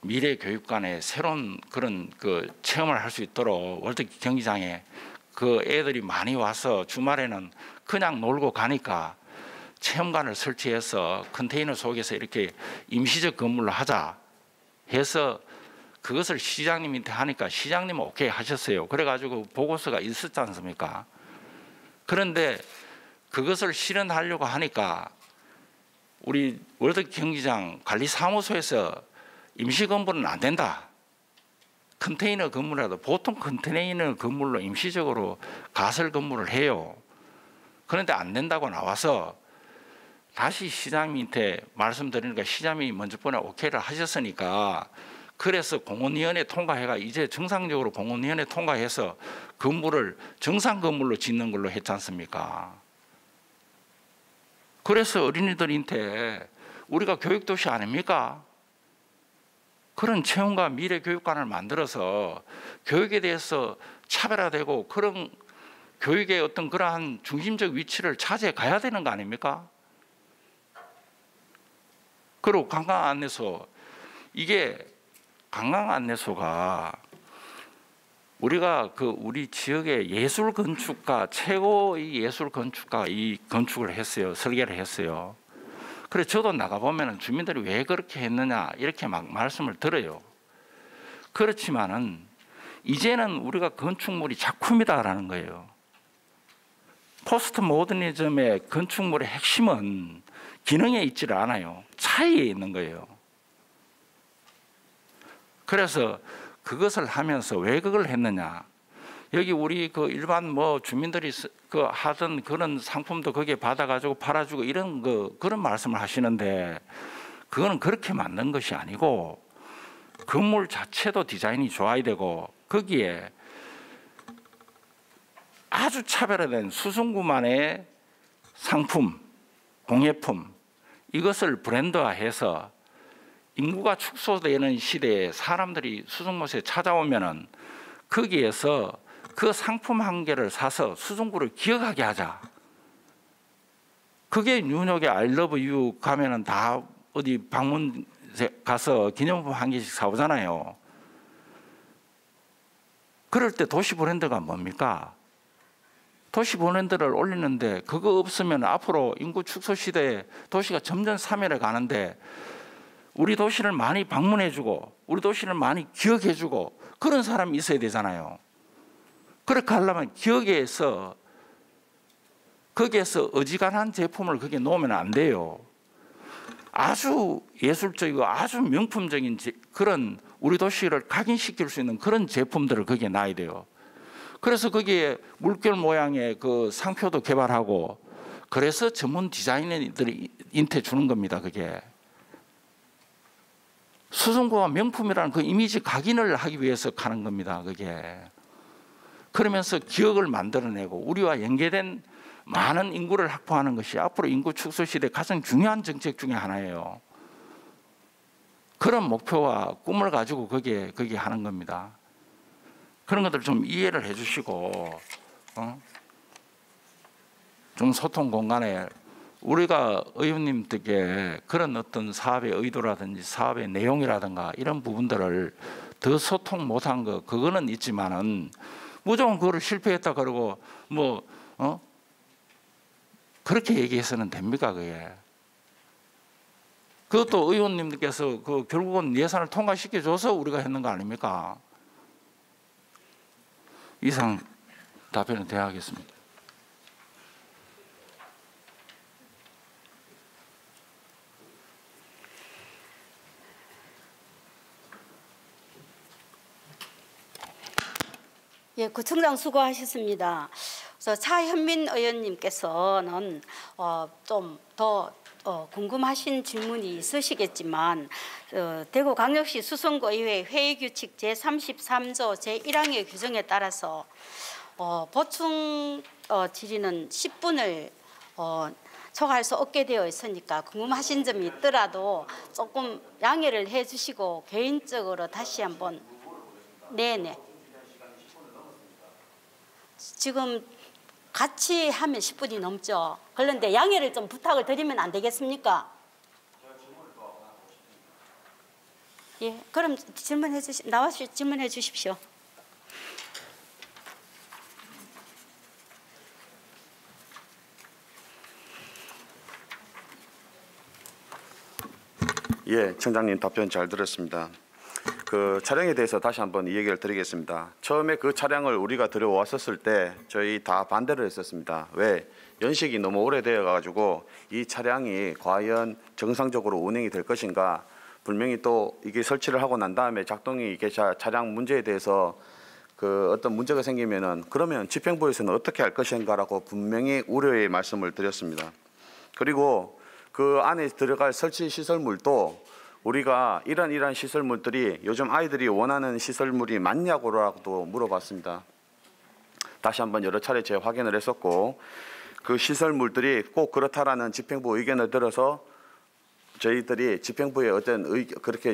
미래 교육관에 새로운 그런 그 체험을 할 수 있도록 월드 경기장에 그 애들이 많이 와서 주말에는 그냥 놀고 가니까 체험관을 설치해서 컨테이너 속에서 이렇게 임시적 건물로 하자 해서 그것을 시장님한테 하니까 시장님은 오케이 하셨어요. 그래가지고 보고서가 있었지 않습니까? 그런데 그것을 실현하려고 하니까 우리 월드 경기장 관리사무소에서 임시 건물은 안 된다. 컨테이너 건물이라도 보통 컨테이너 건물로 임시적으로 가설 건물을 해요. 그런데 안 된다고 나와서 다시 시장님한테 말씀드리니까 시장님이 먼저 번에 오케이를 하셨으니까 그래서 공원위원회 통과해가 이제 정상적으로 공원위원회 통과해서 건물을 정상 건물로 짓는 걸로 했지 않습니까? 그래서 어린이들한테 우리가 교육도시 아닙니까? 그런 체험과 미래 교육관을 만들어서 교육에 대해서 차별화되고 그런 교육의 어떤 그러한 중심적 위치를 차지해 가야 되는 거 아닙니까? 그리고 관광 안내소, 이게 관광 안내소가 우리가 그 우리 지역의 예술 건축가, 최고의 예술 건축가 이 건축을 했어요. 설계를 했어요. 그래서 저도 나가보면 주민들이 왜 그렇게 했느냐 이렇게 막 말씀을 들어요. 그렇지만은 이제는 우리가 건축물이 작품이다라는 거예요. 포스트 모더니즘의 건축물의 핵심은 기능에 있지를 않아요. 차이에 있는 거예요. 그래서 그것을 하면서 왜 그걸 했느냐? 여기 우리 그 일반 뭐 주민들이 그 하던 그런 상품도 거기에 받아가지고 팔아주고 이런 그런 말씀을 하시는데 그거는 그렇게 만든 것이 아니고 건물 자체도 디자인이 좋아야 되고 거기에 아주 차별화된 수성구만의 상품, 공예품 이것을 브랜드화해서 인구가 축소되는 시대에 사람들이 수성못에 찾아오면은 거기에서 그 상품 한 개를 사서 수성구를 기억하게 하자. 그게 뉴욕의 I love you 가면은 다 어디 방문 가서 기념품 한 개씩 사오잖아요. 그럴 때 도시 브랜드가 뭡니까? 도시 브랜드를 올리는데 그거 없으면 앞으로 인구 축소 시대에 도시가 점점 사면에 가는데 우리 도시를 많이 방문해주고 우리 도시를 많이 기억해주고 그런 사람이 있어야 되잖아요. 그렇게 하려면 기억에서 거기에서 어지간한 제품을 거기에 놓으면 안 돼요. 아주 예술적이고 아주 명품적인 그런 우리 도시를 각인시킬 수 있는 그런 제품들을 거기에 놔야 돼요. 그래서 거기에 물결 모양의 그 상표도 개발하고 그래서 전문 디자이너들이 인테 주는 겁니다. 그게 수성구가 명품이라는 그 이미지 각인을 하기 위해서 가는 겁니다. 그게 그러면서 기억을 만들어내고 우리와 연계된 많은 인구를 확보하는 것이 앞으로 인구 축소 시대 가장 중요한 정책 중에 하나예요. 그런 목표와 꿈을 가지고 거기에 하는 겁니다. 그런 것들 좀 이해를 해주시고 좀 소통 공간에 우리가 의원님들께 그런 어떤 사업의 의도라든지 사업의 내용이라든가 이런 부분들을 더 소통 못한 거 그거는 있지만은 무조건 그거를 실패했다 그러고 그렇게 얘기해서는 됩니까 그게? 그것도 의원님들께서 그 결국은 예산을 통과시켜줘서 우리가 했는 거 아닙니까? 이상 답변을 대하겠습니다. 예, 구청장 수고하셨습니다. 그래서 차현민 의원님께서는 좀 더 궁금하신 질문이 있으시겠지만 대구광역시 수성구의회 회의규칙 제33조 제1항의 규정에 따라서 보충 질의는 10분을 초과할 수 없게 되어 있으니까 궁금하신 점이 있더라도 조금 양해를 해주시고 개인적으로 다시 한번 네네. 지금 같이 하면 10분이 넘죠. 그런데 양해를 좀 부탁을 드리면 안 되겠습니까? 예, 그럼 나와서 질문해 주십시오. 예, 청장님 답변 잘 들었습니다. 그 차량에 대해서 다시 한번 이 얘기를 드리겠습니다. 처음에 그 차량을 우리가 들여왔었을 때 저희 다 반대를 했었습니다. 왜? 연식이 너무 오래되어 가지고 이 차량이 과연 정상적으로 운행이 될 것인가, 분명히 또 이게 설치를 하고 난 다음에 작동이 이게 차량 문제에 대해서 그 어떤 문제가 생기면은 그러면 집행부에서는 어떻게 할 것인가라고 분명히 우려의 말씀을 드렸습니다. 그리고 그 안에 들어갈 설치 시설물도 우리가 이런 시설물들이 요즘 아이들이 원하는 시설물이 맞냐고라도 물어봤습니다. 다시 한번 여러 차례 재확인을 했었고, 그 시설물들이 꼭 그렇다라는 집행부 의견을 들어서 저희들이 집행부의 어떤 그렇게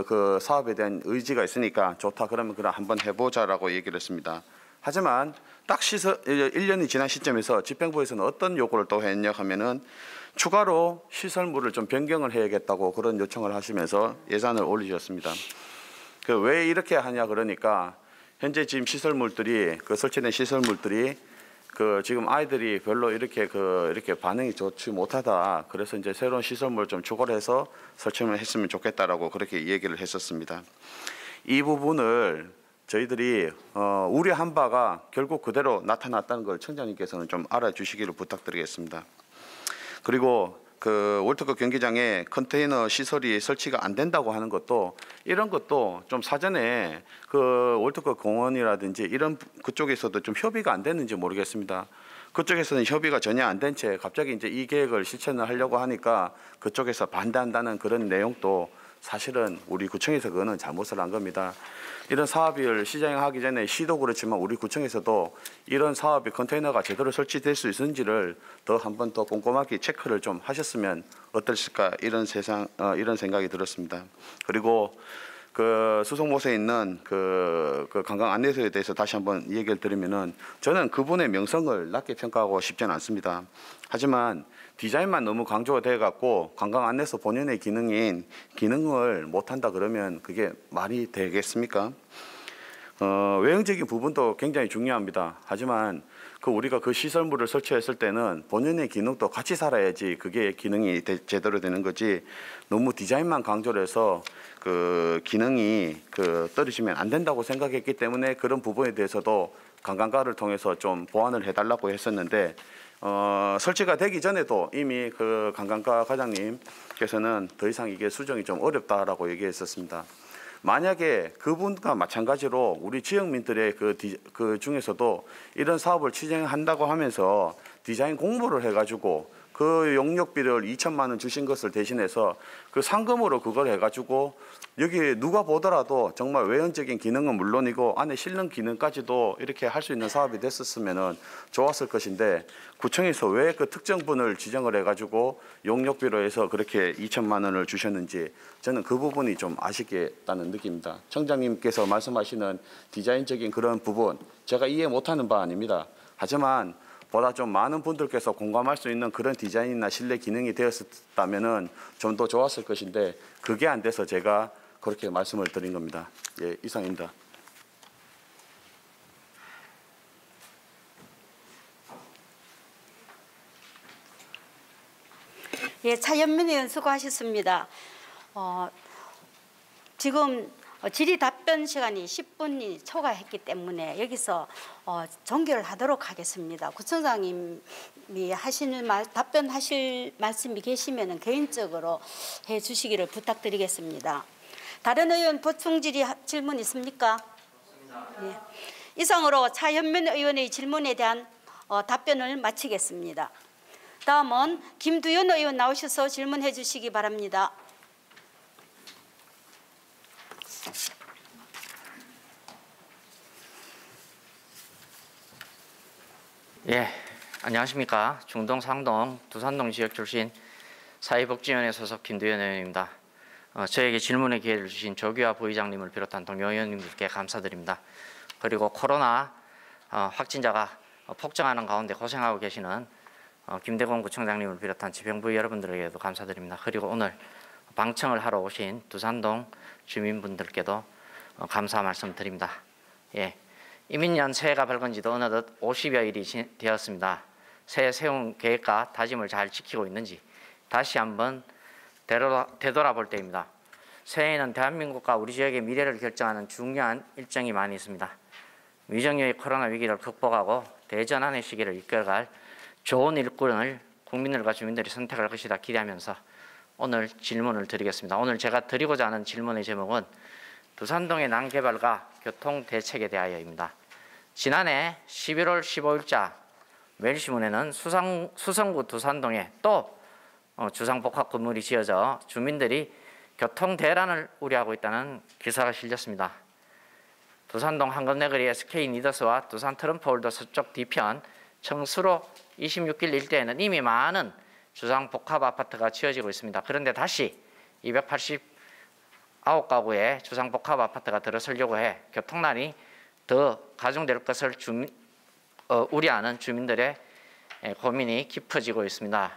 그 사업에 대한 의지가 있으니까 좋다, 그러면 그럼 한번 해보자라고 얘기를 했습니다. 하지만 딱 1년이 지난 시점에서 집행부에서는 어떤 요구를 또 했냐 하면은 추가로 시설물을 좀 변경을 해야겠다고 그런 요청을 하시면서 예산을 올리셨습니다. 그 왜 이렇게 하냐 그러니까 현재 지금 시설물들이 그 설치된 시설물들이 그 지금 아이들이 별로 이렇게 반응이 좋지 못하다. 그래서 이제 새로운 시설물 좀 추가를 해서 설치를 했으면 좋겠다라고 그렇게 얘기를 했었습니다. 이 부분을 저희들이 우려한 바가 결국 그대로 나타났다는 걸 청장님께서는 좀 알아주시기를 부탁드리겠습니다. 그리고 그 월드컵 경기장에 컨테이너 시설이 설치가 안 된다고 하는 것도, 이런 것도 좀 사전에 그 월드컵 공원이라든지 이런 그쪽에서도 좀 협의가 안 됐는지 모르겠습니다. 그쪽에서는 협의가 전혀 안 된 채 갑자기 이제 이 계획을 실천을 하려고 하니까 그쪽에서 반대한다는 그런 내용도 사실은 우리 구청에서 그거는 잘못을 한 겁니다. 이런 사업을 시행하기 전에 시도 그렇지만 우리 구청에서도 이런 사업이 컨테이너가 제대로 설치될 수 있는지를 더 한 번 더 꼼꼼하게 체크를 좀 하셨으면 어떨까, 이런 생각이 들었습니다. 그리고 그 수송못에 있는 그 관광 안내소에 대해서 다시 한번 얘기를 드리면은 저는 그분의 명성을 낮게 평가하고 싶지는 않습니다. 하지만 디자인만 너무 강조가 돼 갖고 관광 안내소 본연의 기능을 못한다 그러면 그게 말이 되겠습니까? 외형적인 부분도 굉장히 중요합니다. 하지만 우리가 그 시설물을 설치했을 때는 본연의 기능도 같이 살아야지 그게 기능이 제대로 되는 거지, 너무 디자인만 강조를 해서 그 기능이 떨어지면 안 된다고 생각했기 때문에 그런 부분에 대해서도 관광과를 통해서 좀 보완을 해달라고 했었는데, 설치가 되기 전에도 이미 그 관광과 과장님께서는 더 이상 이게 수정이 좀 어렵다라고 얘기했었습니다. 만약에 그분과 마찬가지로 우리 지역민들의 그 중에서도 이런 사업을 진행한다고 하면서 디자인 공모를 해가지고 그 용역비를 2천만 원 주신 것을 대신해서 그 상금으로 그걸 해가지고 여기 누가 보더라도 정말 외형적인 기능은 물론이고 안에 실능 기능까지도 이렇게 할 수 있는 사업이 됐었으면 좋았을 것인데, 구청에서 왜 그 특정 분을 지정을 해가지고 용역비로 해서 그렇게 2천만 원을 주셨는지 저는 그 부분이 좀 아쉽겠다는 느낌입니다. 청장님께서 말씀하시는 디자인적인 그런 부분 제가 이해 못하는 바 아닙니다. 하지만 보다 좀 많은 분들께서 공감할 수 있는 그런 디자인이나 실내 기능이 되었다면은 좀 더 좋았을 것인데 그게 안 돼서 제가 그렇게 말씀을 드린 겁니다. 예, 이상입니다. 예, 차연민 의원 수고하셨습니다. 지금 질의 답변 시간이 10분이 초과했기 때문에 여기서 종결을 하도록 하겠습니다. 구청장님이 하시는 답변하실 말씀이 계시면 개인적으로 해주시기를 부탁드리겠습니다. 다른 의원 보충 질문 있습니까? 없습니다. 예. 이상으로 차현민 의원의 질문에 대한 답변을 마치겠습니다. 다음은 김두현 의원 나오셔서 질문해 주시기 바랍니다. 예, 안녕하십니까. 중동, 상동, 두산동 지역 출신 사회복지위원회 소속 김두현 의원입니다. 저에게 질문의 기회를 주신 조규하 부의장님을 비롯한 동료 의원님들께 감사드립니다. 그리고 코로나 확진자가 폭증하는 가운데 고생하고 계시는 김대곤 구청장님을 비롯한 집행부 여러분들에게도 감사드립니다. 그리고 오늘 방청을 하러 오신 두산동 주민분들께도 감사 말씀드립니다. 예, 이민년 새해가 밝은 지도 어느덧 50여일이 되었습니다. 새해 세운 계획과 다짐을 잘 지키고 있는지 다시 한번 되돌아볼 때입니다. 새해에는 대한민국과 우리 지역의 미래를 결정하는 중요한 일정이 많이 있습니다. 위정유의 코로나 위기를 극복하고 대전환의 시기를 이끌어갈 좋은 일꾼을 국민들과 주민들이 선택할 것이다 기대하면서 오늘 질문을 드리겠습니다. 오늘 제가 드리고자 하는 질문의 제목은 두산동의 난개발과 교통대책에 대하여입니다. 지난해 11월 15일자 매일신문에는 수성구 두산동에 또 주상복합 건물이 지어져 주민들이 교통대란을 우려하고 있다는 기사가 실렸습니다. 두산동 한금내거리 SK니더스와 두산 트럼프홀더 서쪽 뒤편 청수로 26길 일대에는 이미 많은 주상복합 아파트가 지어지고 있습니다. 그런데 다시 289가구의 주상복합 아파트가 들어서려고 해 교통난이 더 가중될 것을 우려하는 주민들의 고민이 깊어지고 있습니다.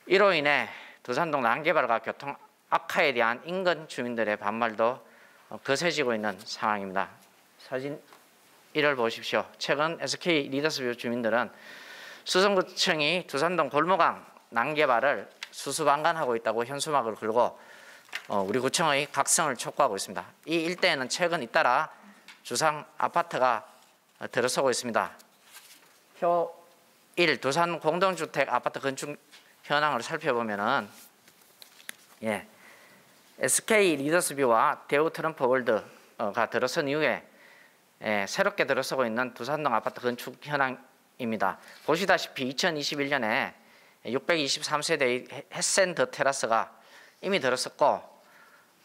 이로 인해 두산동 난개발과 교통 악화에 대한 인근 주민들의 반발도 거세지고 있는 상황입니다. 사진 1을 보십시오. 최근 SK리더스뷰 주민들은 수성구청이 두산동 골목강 난개발을 수수방관하고 있다고 현수막을 걸고 우리 구청의 각성을 촉구하고 있습니다. 이 일대에는 최근 잇따라 주상 아파트가 들어서고 있습니다. 표 1 두산 공동주택 아파트 건축 현황을 살펴보면은 SK리더스뷰와 대우 트럼프 월드가 들어선 이후에 새롭게 들어서고 있는 두산동 아파트 건축 현황입니다. 보시다시피 2021년에 623세대의 햇센더 테라스가 이미 들어섰고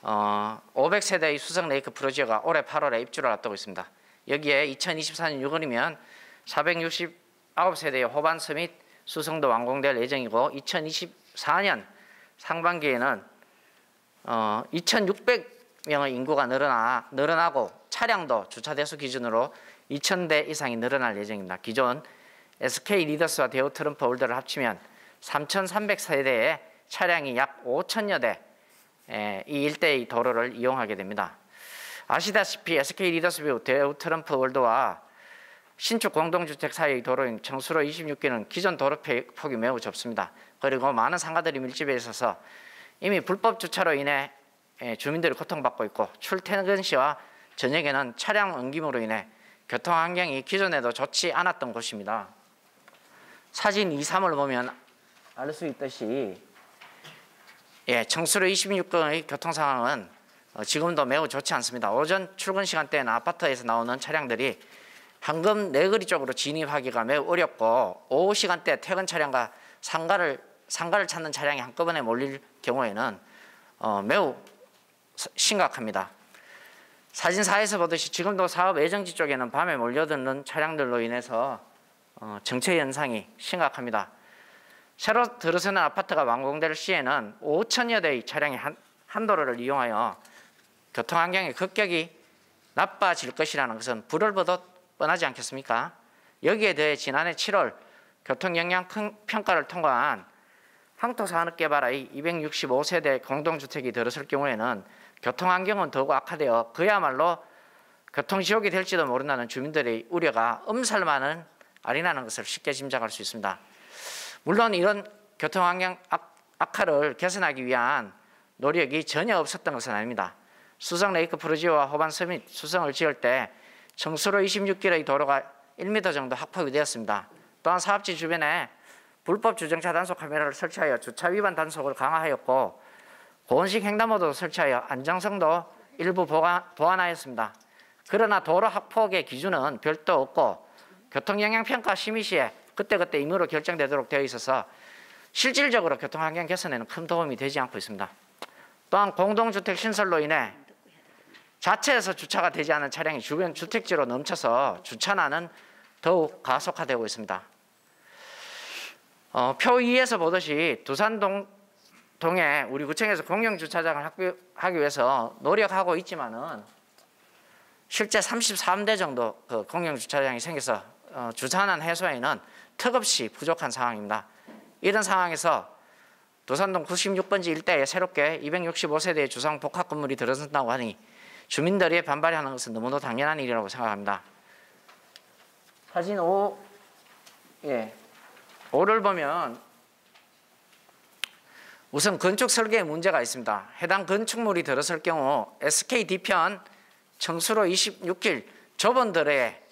500세대의 수성 레이크 프로지오가 올해 8월에 입주를 앞두고 있습니다. 여기에 2024년 6월이면 469세대의 호반 서밋 수성도 완공될 예정이고 2024년 상반기에는 2,600명의 인구가 늘어나고 차량도 주차 대수 기준으로 2,000대 이상이 늘어날 예정입니다. 기존 SK리더스와 대우 트럼프 홀더를 합치면 3,300세대의 차량이 약 5,000여 대 이 일대의 도로를 이용하게 됩니다. 아시다시피 SK리더스뷰 대우 트럼프 홀더와 신축 공동주택 사이의 도로인 청수로 26기는 기존 도로 폭이 매우 좁습니다. 그리고 많은 상가들이 밀집해 있어서 이미 불법 주차로 인해 주민들이 고통받고 있고 출퇴근 시와 저녁에는 차량 엉김으로 인해 교통환경이 기존에도 좋지 않았던 곳입니다. 사진 2, 3을 보면 알 수 있듯이 청수로 26건의 교통상황은 지금도 매우 좋지 않습니다. 오전 출근 시간대에는 아파트에서 나오는 차량들이 한금 내거리 쪽으로 진입하기가 매우 어렵고 오후 시간대 퇴근 차량과 상가를 찾는 차량이 한꺼번에 몰릴 경우에는 매우 심각합니다. 사진 4에서 보듯이 지금도 사업 예정지 쪽에는 밤에 몰려드는 차량들로 인해서 정체 현상이 심각합니다. 새로 들어서는 아파트가 완공될 시에는 5,000여 대의 차량이 한 도로를 이용하여 교통환경이 급격히 나빠질 것이라는 것은 불을 보듯 뻔하지 않겠습니까? 여기에 더해 지난해 7월 교통영향평가를 통과한 황토산업개발의 265세대 공동주택이 들어설 경우에는 교통환경은 더욱 악화되어 그야말로 교통지옥이 될지도 모른다는 주민들의 우려가 엄살만은 아니라는 것을 쉽게 짐작할 수 있습니다. 물론 이런 교통환경 악화를 개선하기 위한 노력이 전혀 없었던 것은 아닙니다. 수성 레이크 프로지오와 호반 서밋 수성을 지을 때 청수로 26길의 도로가 1m 정도 확폭이 되었습니다. 또한 사업지 주변에 불법 주정차 단속 카메라를 설치하여 주차 위반 단속을 강화하였고 고온식 횡단보도도 설치하여 안정성도 일부 보완하였습니다. 그러나 도로 확폭의 기준은 별도 없고 교통영향평가 심의 시에 그때그때 임의로 결정되도록 되어 있어서 실질적으로 교통환경 개선에는 큰 도움이 되지 않고 있습니다. 또한 공동주택 신설로 인해 자체에서 주차가 되지 않은 차량이 주변 주택지로 넘쳐서 주차난은 더욱 가속화되고 있습니다. 표 2에서 보듯이 두산동에 우리 구청에서 공영주차장을 확보하기 위해서 노력하고 있지만은 실제 33대 정도 그 공영주차장이 생겨서 주차난 해소에는 턱없이 부족한 상황입니다. 이런 상황에서 도산동 96번지 일대에 새롭게 265세대의 주상 복합 건물이 들어선다고 하니 주민들이 반발하는 것은 너무도 당연한 일이라고 생각합니다. 사진 5, 5를 보면 우선 건축 설계에 문제가 있습니다. 해당 건축물이 들어설 경우 SK 뒤편 청수로 26길 좁은들에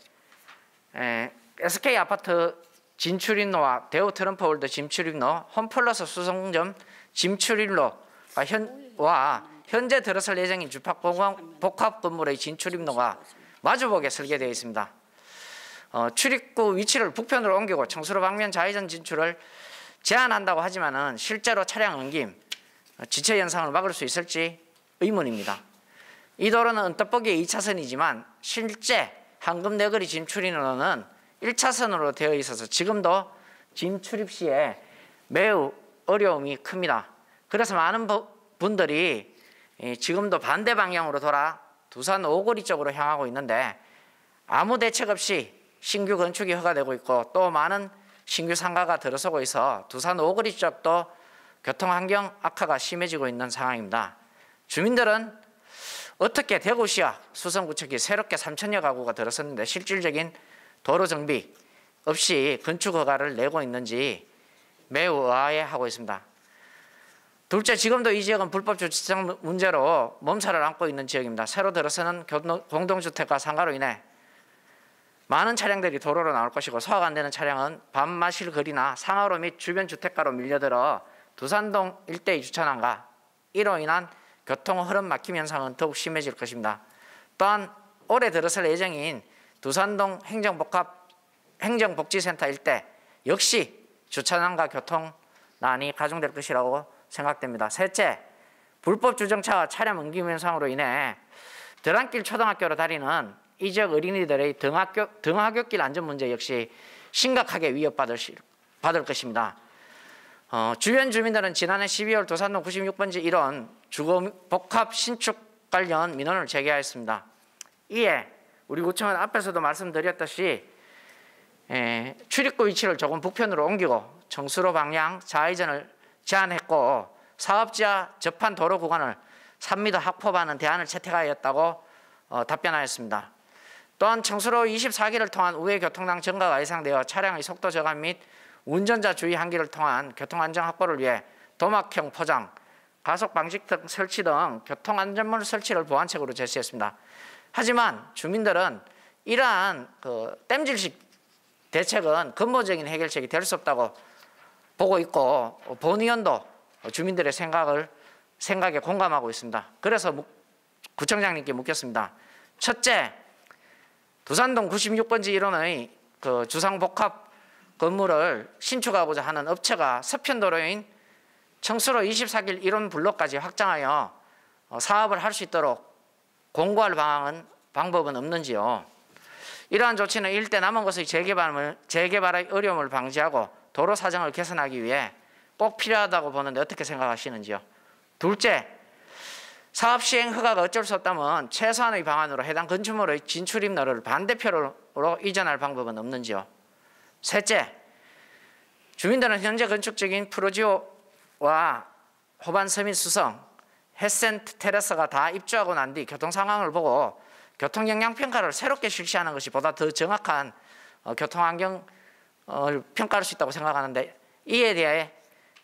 SK 아파트 진출입로와 대우 트럼프월드 진출입로, 홈플러스 수성점 진출입로와 현재 들어설 예정인 주택 복합 건물의 진출입로가 마주보게 설계되어 있습니다. 출입구 위치를 북편으로 옮기고 청수로 방면 좌회전 진출을 제한한다고 하지만은 실제로 차량 옮김, 지체 현상을 막을 수 있을지 의문입니다. 이 도로는 언뜻 보기에 2차선이지만 실제 황금내거리 진출입로는 1차선으로 되어 있어서 지금도 진출입 시에 매우 어려움이 큽니다. 그래서 많은 분들이 지금도 반대 방향으로 돌아 두산 오거리 쪽으로 향하고 있는데 아무 대책 없이 신규 건축이 허가되고 있고 또 많은 신규 상가가 들어서고 있어 두산 오거리 쪽도 교통환경 악화가 심해지고 있는 상황입니다. 주민들은 어떻게 대구시와 수성구청이 새롭게 3,000여 가구가 들어섰는데 실질적인 도로 정비 없이 건축 허가를 내고 있는지 매우 의아해하고 있습니다. 둘째, 지금도 이 지역은 불법 주차장 문제로 몸살을 앓고 있는 지역입니다. 새로 들어서는 공동주택과 상가로 인해 많은 차량들이 도로로 나올 것이고 소화가 안 되는 차량은 밤마실 거리나 상하로 및 주변 주택가로 밀려들어 두산동 일대의 주차난과 이로 인한 교통 흐름 막힘 현상은 더욱 심해질 것입니다. 또한 올해 들어설 예정인 두산동 행정복지센터 일대 역시 주차난과 교통난이 가중될 것이라고 생각됩니다. 셋째, 불법 주정차와 차량 옮김 현상으로 인해 드랑길 초등학교로 다니는 이 지역 어린이들의 등하굣길 안전 문제 역시 심각하게 위협받을 것입니다. 주변 주민들은 지난해 12월 도산동 96번지 1원 주거복합 신축 관련 민원을 제기하였습니다. 이에 우리 구청은 앞에서도 말씀드렸듯이 출입구 위치를 조금 북편으로 옮기고 정수로 방향 좌회전을 제한했고 사업지와 접한 도로 구간을 3m 확보하는 대안을 채택하였다고 답변하였습니다. 또한 청수로 24기를 통한 우회 교통량 증가가 예상되어 차량의 속도 저감 및 운전자 주의 한기를 통한 교통안전 확보를 위해 도막형 포장, 가속 방지턱 설치 등 교통안전물 설치를 보완책으로 제시했습니다. 하지만 주민들은 이러한 땜질식 대책은 근본적인 해결책이 될 수 없다고 보고 있고 본의원도 주민들의 생각에 공감하고 있습니다. 그래서 구청장님께 묻겠습니다. 첫째, 두산동 96번지 1원의 주상복합 건물을 신축하고자 하는 업체가 서편도로인 청수로 24길 1원 블록까지 확장하여 사업을 할 수 있도록 공고할 방법은 없는지요? 이러한 조치는 일대 남은 것의 재개발의 어려움을 방지하고 도로 사정을 개선하기 위해 꼭 필요하다고 보는데 어떻게 생각하시는지요? 둘째, 사업 시행 허가가 어쩔 수 없다면 최소한의 방안으로 해당 건축물의 진출입로를 반대편으로 이전할 방법은 없는지요? 셋째, 주민들은 현재 건축적인 프로지오와 호반 서민 수성, 헤센트 테라스가 다 입주하고 난 뒤 교통 상황을 보고 교통 영향 평가를 새롭게 실시하는 것이 보다 더 정확한 교통 환경 평가할 수 있다고 생각하는데 이에 대해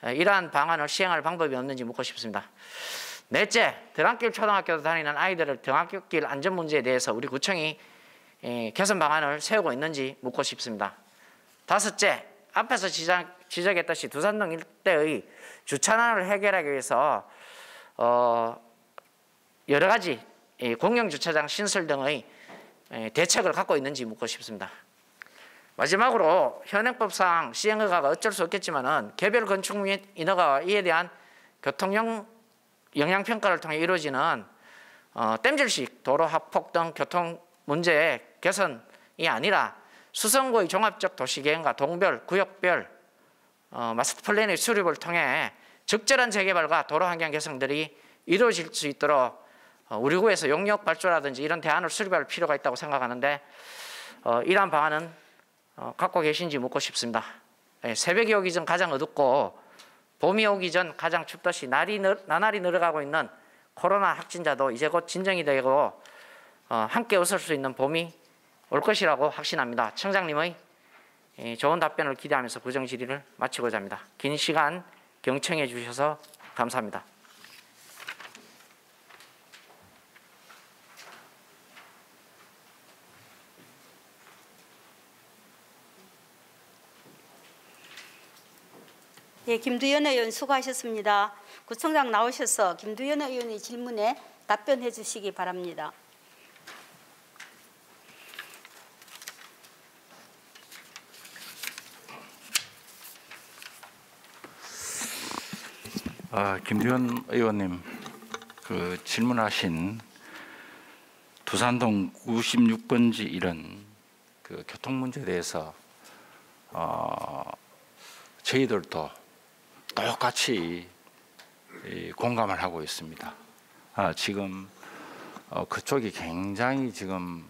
이러한 방안을 시행할 방법이 없는지 묻고 싶습니다. 넷째, 드랑길 초등학교 다니는 아이들의 등하굣길 안전 문제에 대해서 우리 구청이 개선 방안을 세우고 있는지 묻고 싶습니다. 다섯째, 앞에서 지적했듯이 두산동 일대의 주차난을 해결하기 위해서 여러 가지 공영주차장 신설 등의 대책을 갖고 있는지 묻고 싶습니다. 마지막으로 현행법상 시행허가가 어쩔 수 없겠지만은 개별 건축 및 인허가와 이에 대한 교통 영향평가를 통해 이루어지는 땜질식 도로 합폭 등 교통 문제의 개선이 아니라 수성구의 종합적 도시계획과 동별, 구역별 마스터 플랜의 수립을 통해 적절한 재개발과 도로 환경 개선들이 이루어질 수 있도록 우리 구에서 용역 발주라든지 이런 대안을 수립할 필요가 있다고 생각하는데 이러한 방안은 갖고 계신지 묻고 싶습니다. 새벽이 오기 전 가장 어둡고 봄이 오기 전 가장 춥듯이 나날이 늘어가고 있는 코로나 확진자도 이제 곧 진정이 되고 함께 웃을 수 있는 봄이 올 것이라고 확신합니다. 청장님의 좋은 답변을 기대하면서 부정 질의를 마치고자 합니다. 긴 시간 경청해 주셔서 감사합니다. 예, 김두연 의원 수고하셨습니다. 구청장 나오셔서 김두연 의원의 질문에 답변해 주시기 바랍니다. 김두현 의원님 그 질문하신 두산동 96번지 이런 그 교통 문제에 대해서 저희들도 똑같이 공감을 하고 있습니다. 지금 그쪽이 굉장히 지금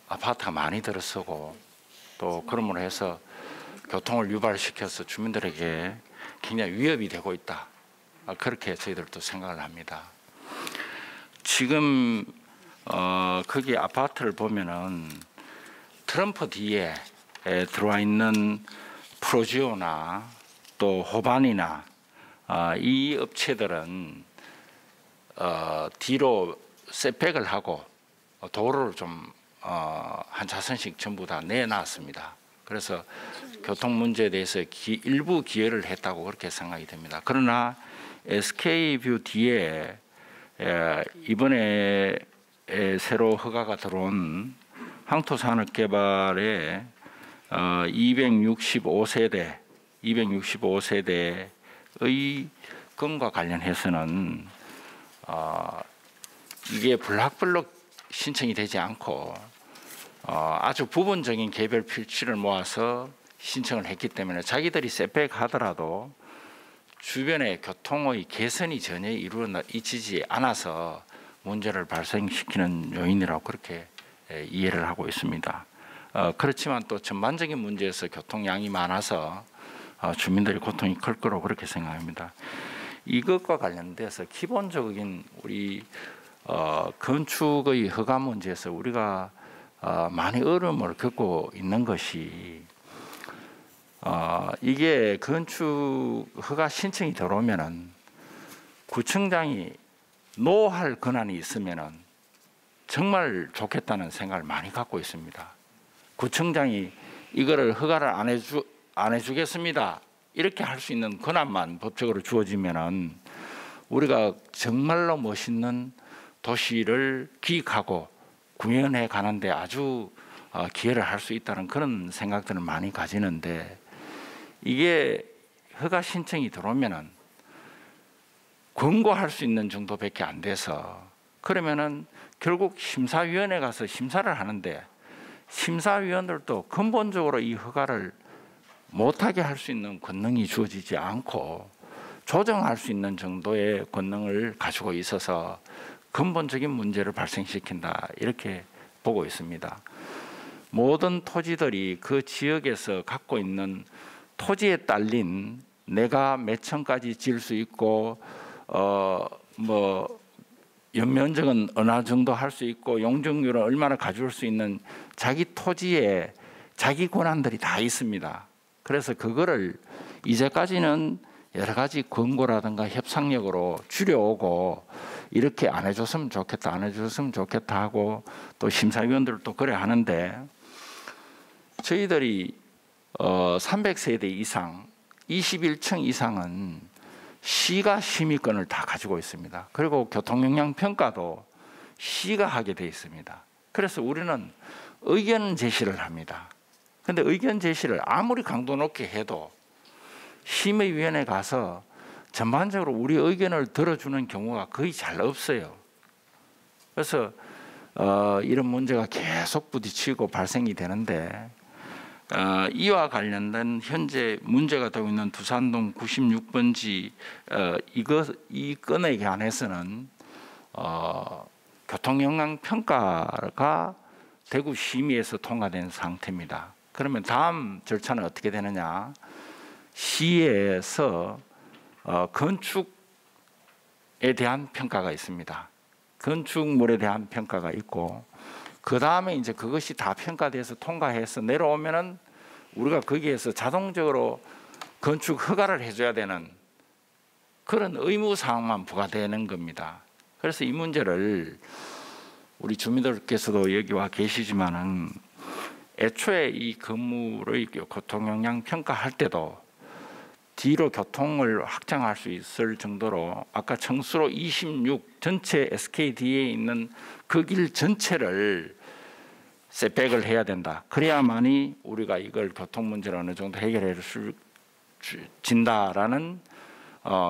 아파트가 많이 들어서고 또 그러므로 해서 교통을 유발시켜서 주민들에게 굉장히 위협이 되고 있다. 그렇게 저희들도 생각을 합니다. 지금 거기 아파트를 보면은 트럼프 뒤에 들어와 있는 프로지오나 또 호반이나 이 업체들은 뒤로 셋백을 하고 도로를 좀 한 차선씩 전부 다 내놨습니다. 그래서 교통 문제에 대해서 일부 기여를 했다고 그렇게 생각이 됩니다. 그러나 SK뷰 뒤에 이번에 새로 허가가 들어온 항토산업개발의 265세대의 건과 관련해서는 이게 블록블록 신청이 되지 않고 아주 부분적인 개별 필지를 모아서 신청을 했기 때문에 자기들이 셋백 하더라도 주변의 교통의 개선이 전혀 이루어지지 않아서 문제를 발생시키는 요인이라고 그렇게 이해를 하고 있습니다. 그렇지만 또 전반적인 문제에서 교통량이 많아서 주민들의 고통이 클 거라고 그렇게 생각합니다. 이것과 관련돼서 기본적인 우리 건축의 허가 문제에서 우리가 많이 어려움을 겪고 있는 것이 이게 건축 허가 신청이 들어오면은 구청장이 노할 권한이 있으면은 정말 좋겠다는 생각을 많이 갖고 있습니다. 구청장이 이거를 허가를 안 해주겠습니다. 이렇게 할 수 있는 권한만 법적으로 주어지면은 우리가 정말로 멋있는 도시를 기획하고 구현해 가는데 아주 기여를 할 수 있다는 그런 생각들을 많이 가지는데 이게 허가 신청이 들어오면은 권고할 수 있는 정도밖에 안 돼서 그러면은 결국 심사위원회 가서 심사를 하는데 심사위원들도 근본적으로 이 허가를 못하게 할 수 있는 권능이 주어지지 않고 조정할 수 있는 정도의 권능을 가지고 있어서 근본적인 문제를 발생시킨다 이렇게 보고 있습니다. 모든 토지들이 그 지역에서 갖고 있는 토지에 딸린 내가 몇 층까지 지을 수 있고 연면적은 어느 정도 할 수 있고 용적률은 얼마나 가져올 수 있는 자기 토지에 자기 권한들이 다 있습니다. 그래서 그거를 이제까지는 여러 가지 권고라든가 협상력으로 줄여오고 이렇게 안 해줬으면 좋겠다, 안 해줬으면 좋겠다 하고 또 심사위원들도 그래 하는데 저희들이 300세대 이상, 21층 이상은 시가 심의권을 다 가지고 있습니다. 그리고 교통영향 평가도 시가 하게 돼 있습니다. 그래서 우리는 의견 제시를 합니다. 그런데 의견 제시를 아무리 강도 높게 해도 심의위원회 가서 전반적으로 우리 의견을 들어주는 경우가 거의 잘 없어요. 그래서 이런 문제가 계속 부딪히고 발생이 되는데 이와 관련된 현재 문제가 되고 있는 두산동 96번지 이 건에 관해서는 교통영향 평가가 대구 심의에서 통과된 상태입니다. 그러면 다음 절차는 어떻게 되느냐? 시에서 건축에 대한 평가가 있습니다. 건축물에 대한 평가가 있고 그 다음에 이제 그것이 다 평가돼서 통과해서 내려오면은 우리가 거기에서 자동적으로 건축 허가를 해줘야 되는 그런 의무 사항만 부과되는 겁니다. 그래서 이 문제를 우리 주민들께서도 여기 와 계시지만은 애초에 이 건물의 교통 영향 평가할 때도 뒤로 교통을 확장할 수 있을 정도로 아까 청수로 26 전체 SKD에 있는 그 길 전체를 셋백을 해야 된다. 그래야만이 우리가 이걸 교통 문제를 어느 정도 해결해 준다라는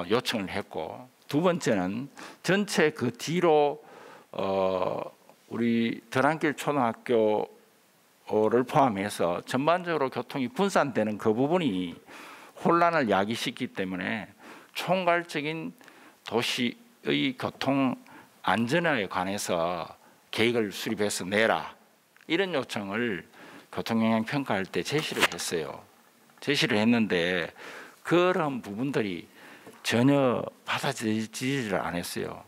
요청을 했고, 두 번째는 전체 그 뒤로 우리 드랑길 초등학교를 포함해서 전반적으로 교통이 분산되는 그 부분이 혼란을 야기시키기 때문에 총괄적인 도시의 교통 안전에 관해서 계획을 수립해서 내라, 이런 요청을 교통영향 평가할 때 제시를 했어요. 제시를 했는데 그런 부분들이 전혀 받아들이지를 않았어요.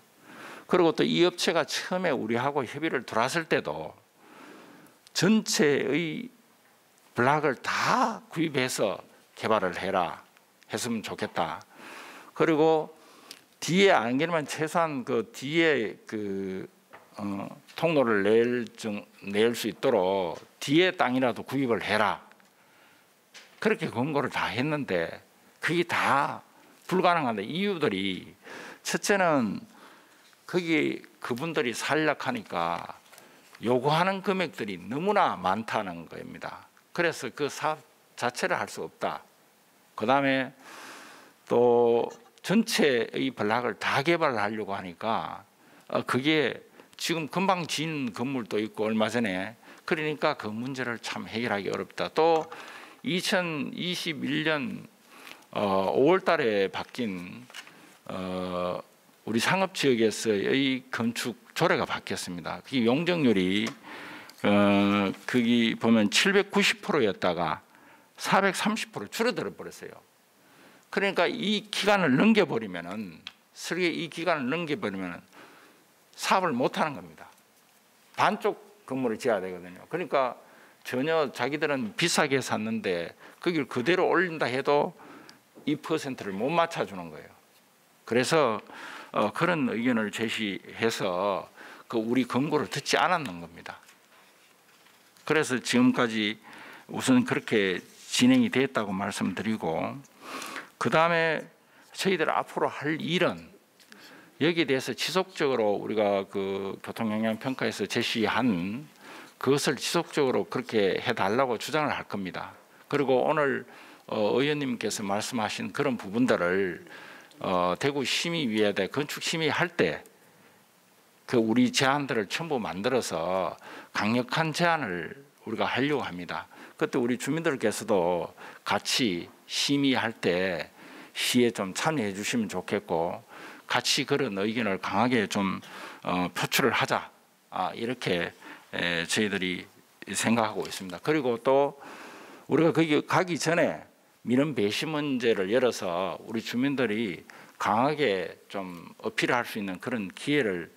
그리고 또 이 업체가 처음에 우리하고 협의를 들어왔을 때도 전체의 블락을 다 구입해서 개발을 해라, 했으면 좋겠다. 그리고 뒤에 안 그러면 최소한 그 뒤에 그 통로를 낼 수 있도록 뒤에 땅이라도 구입을 해라. 그렇게 권고를 다 했는데 그게 다 불가능한데, 이유들이 첫째는 거기 그분들이 살락하니까 요구하는 금액들이 너무나 많다는 겁니다. 그래서 그 사업 자체를 할 수 없다. 그 다음에 또 전체의 블락을 다 개발을 하려고 하니까 그게 지금 금방 지은 건물도 있고 얼마 전에, 그러니까 그 문제를 참 해결하기 어렵다. 또 2021년 5월 달에 바뀐 우리 상업지역에서의 건축 조례가 바뀌었습니다. 그 용적률이 거기 보면 790%였다가 430% 줄어들어 버렸어요. 그러니까 이 기간을 넘겨버리면은, 설계 이 기간을 넘겨버리면은 사업을 못하는 겁니다. 반쪽 건물을 지어야 되거든요. 그러니까 전혀 자기들은 비싸게 샀는데 거기를 그대로 올린다 해도 2%를 못 맞춰주는 거예요. 그래서 그런 의견을 제시해서 그 우리 권고를 듣지 않았는 겁니다. 그래서 지금까지 우선 그렇게 진행이 됐다고 말씀드리고, 그 다음에 저희들 앞으로 할 일은 여기에 대해서 지속적으로 우리가 그 교통영향평가에서 제시한 그것을 지속적으로 그렇게 해달라고 주장을 할 겁니다. 그리고 오늘 의원님께서 말씀하신 그런 부분들을 대구 심의위원회 건축 심의할 때 그 우리 제안들을 전부 만들어서 강력한 제안을 우리가 하려고 합니다. 그때 우리 주민들께서도 같이 심의할 때 시에 좀 참여해 주시면 좋겠고, 같이 그런 의견을 강하게 좀 표출을 하자, 이렇게 저희들이 생각하고 있습니다. 그리고 또 우리가 거기 가기 전에 민원 배시 문제를 열어서 우리 주민들이 강하게 좀 어필할 수 있는 그런 기회를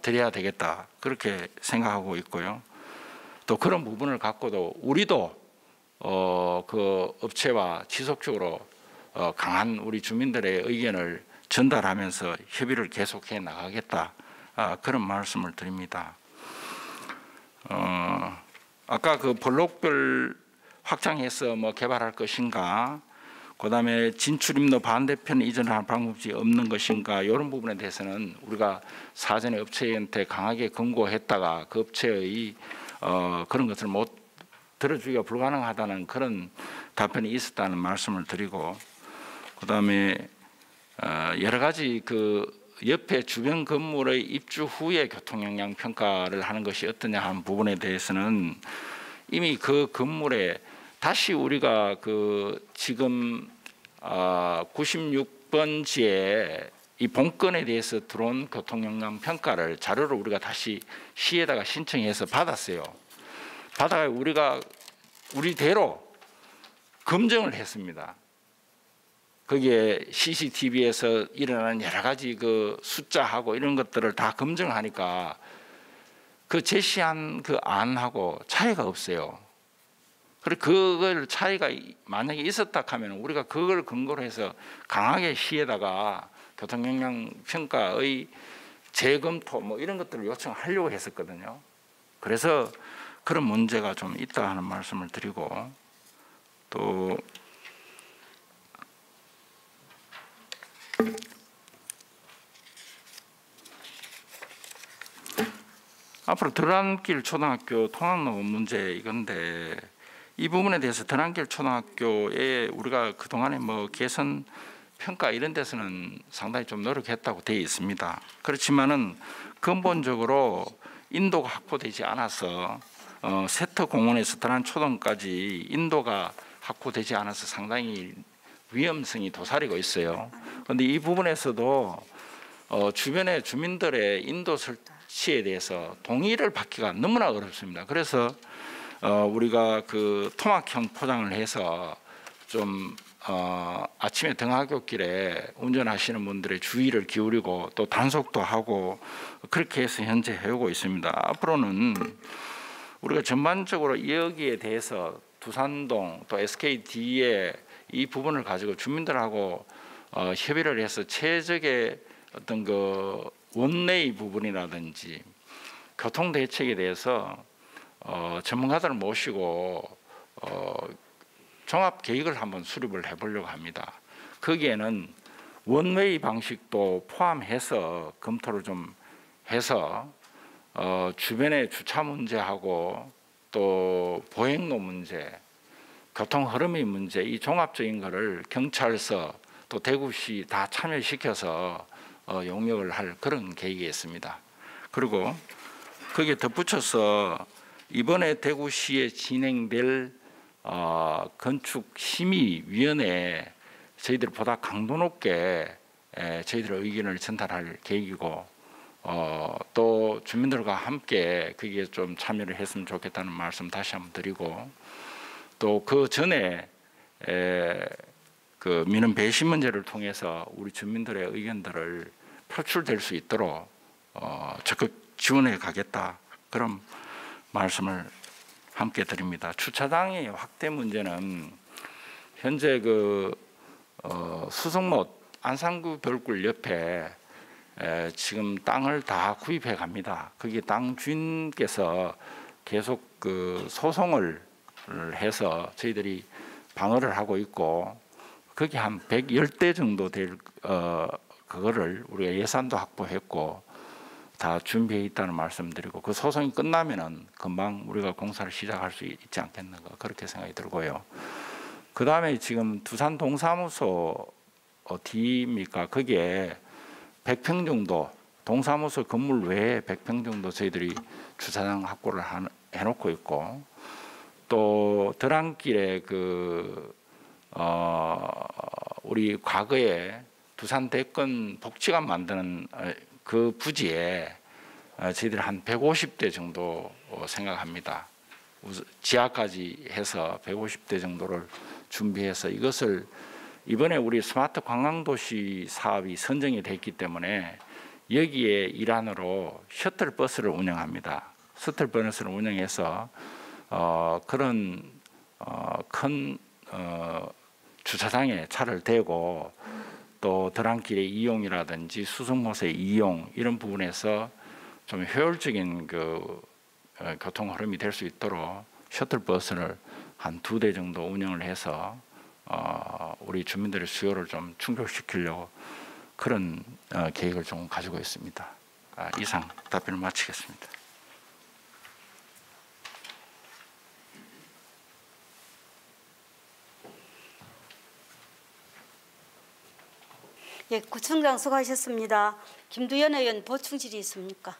드려야 되겠다, 그렇게 생각하고 있고요. 또 그런 부분을 갖고도 우리도 그 업체와 지속적으로 강한 우리 주민들의 의견을 전달하면서 협의를 계속해 나가겠다, 그런 말씀을 드립니다. 아까 그 블록별 확장해서 뭐 개발할 것인가, 그 다음에 진출입로 반대편 이전할 방법이 없는 것인가, 이런 부분에 대해서는 우리가 사전에 업체한테 강하게 권고했다가 그 업체의 그런 것을 못 들어주기가 불가능하다는 그런 답변이 있었다는 말씀을 드리고, 그 다음에 여러 가지 그 옆에 주변 건물의 입주 후에 교통영향 평가를 하는 것이 어떠냐 하는 부분에 대해서는 이미 그 건물에 다시 우리가 그 지금 96번지에 이 본건에 대해서 들어온 교통영향 평가를 자료를 우리가 다시 시에다가 신청해서 받았어요. 받아가 우리가 우리대로 검증을 했습니다. 거기에 CCTV에서 일어나는 여러 가지 그 숫자하고 이런 것들을 다 검증하니까 그 제시한 그 안하고 차이가 없어요. 그리고 그걸 차이가 만약에 있었다 하면 우리가 그걸 근거로 해서 강하게 시에다가 교통영향평가의 재검토 뭐 이런 것들을 요청하려고 했었거든요. 그래서 그런 문제가 좀 있다 하는 말씀을 드리고, 또 앞으로 드란길 초등학교 통학로 문제 이건데, 이 부분에 대해서 드란길 초등학교에 우리가 그동안에 뭐 개선 평가 이런 데서는 상당히 좀 노력했다고 되어 있습니다. 그렇지만은 근본적으로 인도가 확보되지 않아서 세터공원에서 드란초등까지 인도가 확보되지 않아서 상당히 위험성이 도사리고 있어요. 그런데 이 부분에서도 주변의 주민들의 인도 설치에 대해서 동의를 받기가 너무나 어렵습니다. 그래서 우리가 그 토막형 포장을 해서 좀 아침에 등하굣길에 운전하시는 분들의 주의를 기울이고 또 단속도 하고 그렇게 해서 현재 해오고 있습니다. 앞으로는 우리가 전반적으로 여기에 대해서 두산동 또 SKD의 이 부분을 가지고 주민들하고 협의를 해서 최적의 어떤 그 원내의 부분이라든지 교통 대책에 대해서 전문가들을 모시고 종합 계획을 한번 수립을 해보려고 합니다. 거기에는 원웨이 방식도 포함해서 검토를 좀 해서 주변의 주차 문제하고 또 보행로 문제, 교통 흐름의 문제, 이 종합적인 것을 경찰서 또 대구시 다 참여시켜서 용역을 할 그런 계획이 있습니다. 그리고 거기에 덧붙여서 이번에 대구시에 진행될 건축심의위원회에 저희들이 보다 강도 높게 저희들의 의견을 전달할 계획이고, 또 주민들과 함께 거기에 좀 참여를 했으면 좋겠다는 말씀 다시 한번 드리고, 또 그 전에 그 민원 배신 문제를 통해서 우리 주민들의 의견들을 표출될 수 있도록 적극 지원해 가겠다, 그런 말씀을 함께 드립니다. 주차장의 확대 문제는 현재 그 수성못 안산구 별굴 옆에 지금 땅을 다 구입해 갑니다. 거기 땅 주인께서 계속 그 소송을 해서 저희들이 방어를 하고 있고, 거기 한 110대 정도 될 그거를 우리가 예산도 확보했고 다 준비해 있다는 말씀드리고, 그 소송이 끝나면은 금방 우리가 공사를 시작할 수 있지 않겠는가, 그렇게 생각이 들고요. 그 다음에 지금 두산 동사무소 D입니까? 거기에 100평 정도, 동사무소 건물 외에 100평 정도 저희들이 주차장 확보를 해놓고 있고, 또 드란길에 우리 과거에 두산 대권 복지관 만드는 그 부지에 저희들이 한 150대 정도 생각합니다. 지하까지 해서 150대 정도를 준비해서 이것을 이번에 우리 스마트 관광도시 사업이 선정이 됐기 때문에 여기에 일환으로 셔틀버스를 운영합니다. 셔틀버스를 운영해서 그런 큰 주차장에 차를 대고 또 드란길의 이용이라든지 수성못의 이용 이런 부분에서 좀 효율적인 그 교통 흐름이 될 수 있도록 셔틀버스를 한 2대 정도 운영을 해서 우리 주민들의 수요를 좀 충족시키려고 그런 계획을 좀 가지고 있습니다. 이상 답변을 마치겠습니다. 예, 구청장 수고하셨습니다. 김두현 의원 보충 질의 있습니까?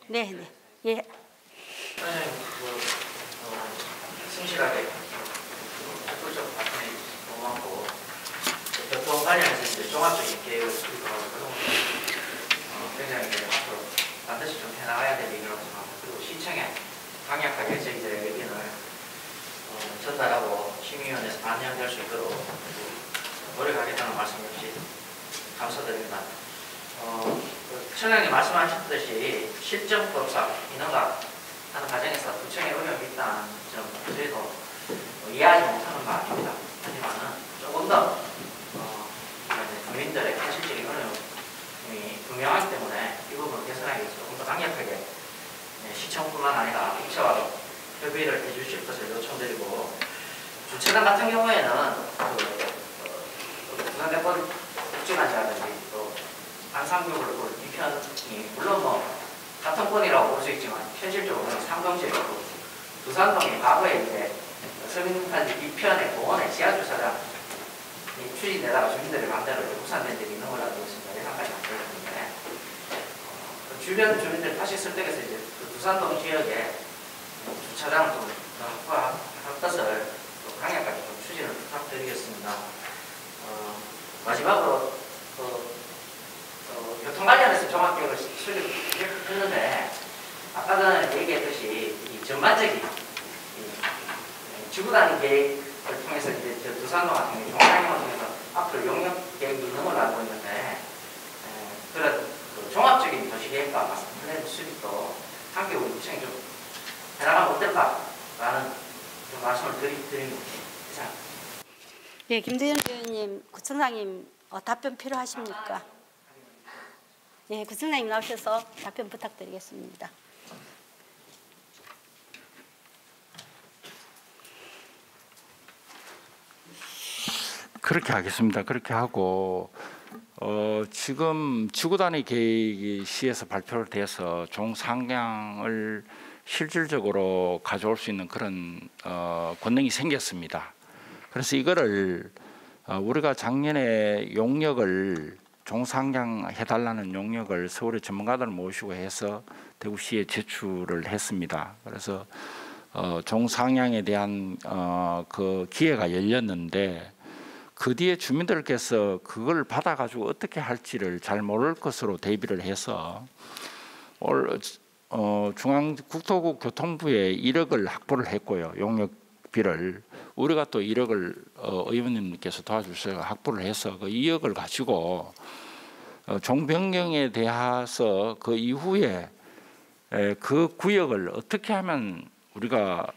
네, 네. 예. 성실하게 적극적으로 답변해 주셔서 고맙고, 교통 관련해서 이제 종합적인 계획을 수립하고 굉장히 앞으로 반드시 좀 해나가야 될 일이라고 생각합니다. 그리고 시청에 강력하게 저희들의 의견을 전달하고 심의위원회에서 반영될 수 있도록 노력하겠다는 말씀 역시 감사드립니다. 청장님 말씀하셨듯이 실정법상 인허가 하는 과정에서 구청의 어려움이 있다는 점 저희도 이해하지 못하는 바입니다. 하지만은 조금 더 주민들의 현실적인 어려움이 분명하기 때문에 이 부분을 개선하기 위해서 조금 더 강력하게 시청뿐만 아니라 국회와도 협의를 해주실 것을 요청드리고, 주차장 같은 경우에는 부산대권 국정안이라든지 또 안산구역을 이편이 물론 같은 권이라고 볼 수 있지만 현실적으로는 상동지역이고, 두산동이 과거에 이제 서민단지 이편의 공원의 지하주차장이 추진되다가 주민들의 반대로 국산된 적이 있는 걸로 알고 있습니다. 예산까지 안 되었는데 주변 주민들 다시 설득해서 이제 그 두산동 지역에 주차장을 좀 확보할 것을 또 강력하게 좀 추진을 부탁드리겠습니다. 마지막으로 교통 관련해서 종합계획을 수립했는데 아까 전에 얘기했듯이 이 전반적인 지구단위 계획을 통해서 이제 두산동 같은 경우 종합항을 통해서 앞으로 용역 계획이 있는 걸로 알고 있는데 그런 종합적인 도시계획과 마스터 플랜 수립도 함께 우리 구청이 좀 해나가면 어떨까라는 좀 말씀을 드립니다. 이상. 예, 김두현 의원님, 구청장님 답변 필요하십니까? 예, 구청장님 나오셔서 답변 부탁드리겠습니다. 그렇게 하겠습니다. 그렇게 하고 지금 지구단위 계획이 시에서 발표를 돼서 종상향을 실질적으로 가져올 수 있는 그런 권능이 생겼습니다. 그래서 이거를 우리가 작년에 용역을 종상향해달라는 용역을 서울의 전문가들을 모시고 해서 대구시에 제출을 했습니다. 그래서 종상향에 대한 그 기회가 열렸는데 그 뒤에 주민들께서 그걸 받아가지고 어떻게 할지를 잘 모를 것으로 대비를 해서 중앙국토국 교통부에 1억을 확보를 했고요. 용역비를 우리가 또 1억을 의원님께서 도와주셔서 확보를 해서 그 2억을 가지고 종변경에 대해서 그 이후에 그 구역을 어떻게 하면 우리가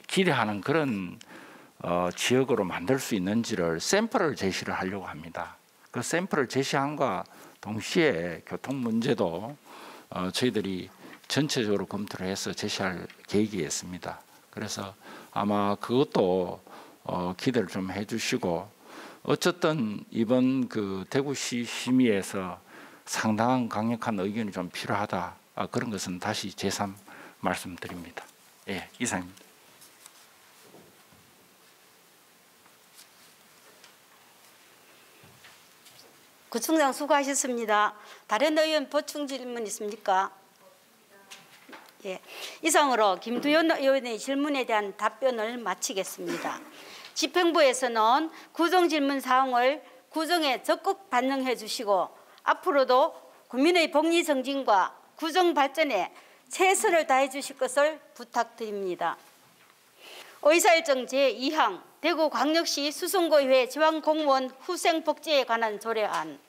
기대하는 그런 지역으로 만들 수 있는지를 샘플을 제시를 하려고 합니다. 그 샘플을 제시함과 동시에 교통 문제도 저희들이 전체적으로 검토를 해서 제시할 계획이 있습니다. 그래서 아마 그것도 기대를 좀 해주시고, 어쨌든 이번 그 대구시 심의에서 상당한 강력한 의견이 좀 필요하다, 그런 것은 다시 재삼 말씀드립니다. 예, 이상입니다. 구청장 수고하셨습니다. 다른 의원 보충 질문 있습니까? 예, 이상으로 김두현 의원의 질문에 대한 답변을 마치겠습니다. 집행부에서는 구정질문 사항을 구정에 적극 반영해 주시고 앞으로도 국민의 복리 정진과 구정 발전에 최선을 다해 주실 것을 부탁드립니다. 의사일정 제2항 대구광역시 수성구의회 지방공무원 후생복지에 관한 조례안,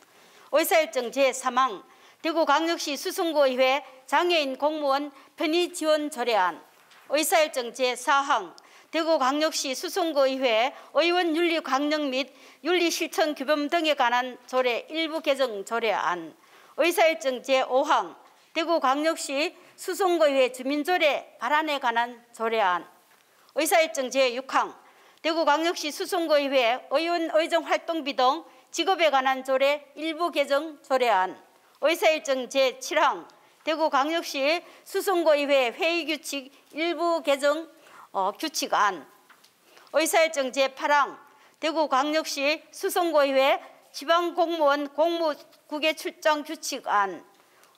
의사일정 제3항 대구광역시 수성구의회 장애인 공무원 편의지원 조례안, 의사일정 제4항 대구광역시 수성구의회 의원윤리 강령 및 윤리실천 규범 등에 관한 조례 일부 개정 조례안, 의사일정 제5항 대구광역시 수성구의회 주민조례 발안에 관한 조례안, 의사일정 제6항 대구광역시 수성구의회 의원 의정 활동비 등 직업에 관한 조례 일부 개정 조례안, 의사일정 제7항 대구광역시 수성구의회 회의규칙 일부 개정 규칙안, 의사일정 제8항 대구광역시 수성구의회 지방공무원 공무국외 출장 규칙안,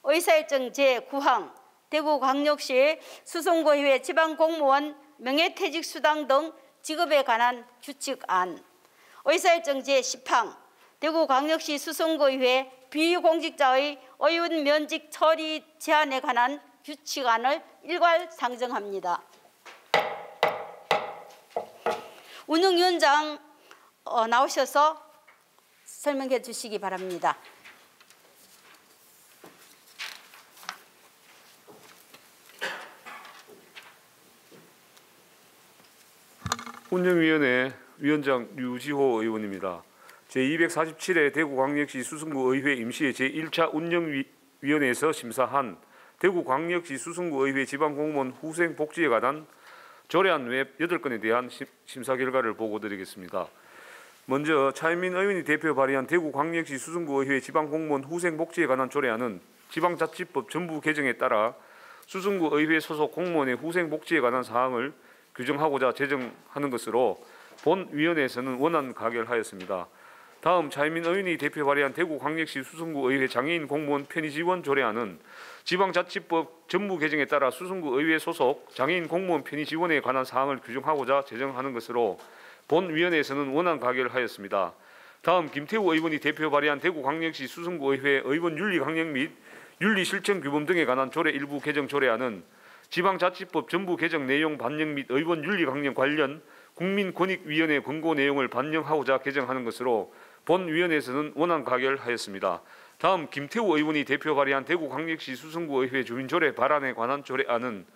의사일정 제9항 대구광역시 수성구의회 지방공무원 명예퇴직수당 등 직업에 관한 규칙안, 의사일정 제10항 대구광역시 수성구의회 비공직자의 의원 면직 처리 제한에 관한 규칙안을 일괄 상정합니다. 운영위원장 나오셔서 설명해 주시기 바랍니다. 운영위원회 위원장 류지호 의원입니다. 제247회 대구광역시 수성구의회 임시회 제1차 운영위원회에서 심사한 대구광역시 수성구의회 지방공무원 후생복지에 관한 조례안 외 8건에 대한 심사 결과를 보고드리겠습니다. 먼저 차인민 의원이 대표 발의한 대구광역시 수성구의회 지방공무원 후생복지에 관한 조례안은 지방자치법 전부 개정에 따라 수성구의회 소속 공무원의 후생복지에 관한 사항을 규정하고자 제정하는 것으로 본 위원회에서는 원안 가결하였습니다. 다음 차인민 의원이 대표 발의한 대구광역시 수성구의회 장애인 공무원 편의지원 조례안은 지방자치법 전부 개정에 따라 수성구의회 소속 장애인 공무원 편의지원에 관한 사항을 규정하고자 제정하는 것으로 본 위원회에서는 원안 가결하였습니다. 다음 김태우 의원이 대표 발의한 대구광역시 수성구의회 의원 윤리 강령 및 윤리 실천 규범 등에 관한 조례 일부 개정 조례안은 지방자치법 전부 개정 내용 반영 및 의원 윤리 강령 관련 국민권익위원회 권고 내용을 반영하고자 개정하는 것으로 본 위원회에서는 원안 가결하였습니다. 다음 김태우 의원이 대표 발의한 대구광역시 수성구의회 주민조례 발안에 관한 조례안은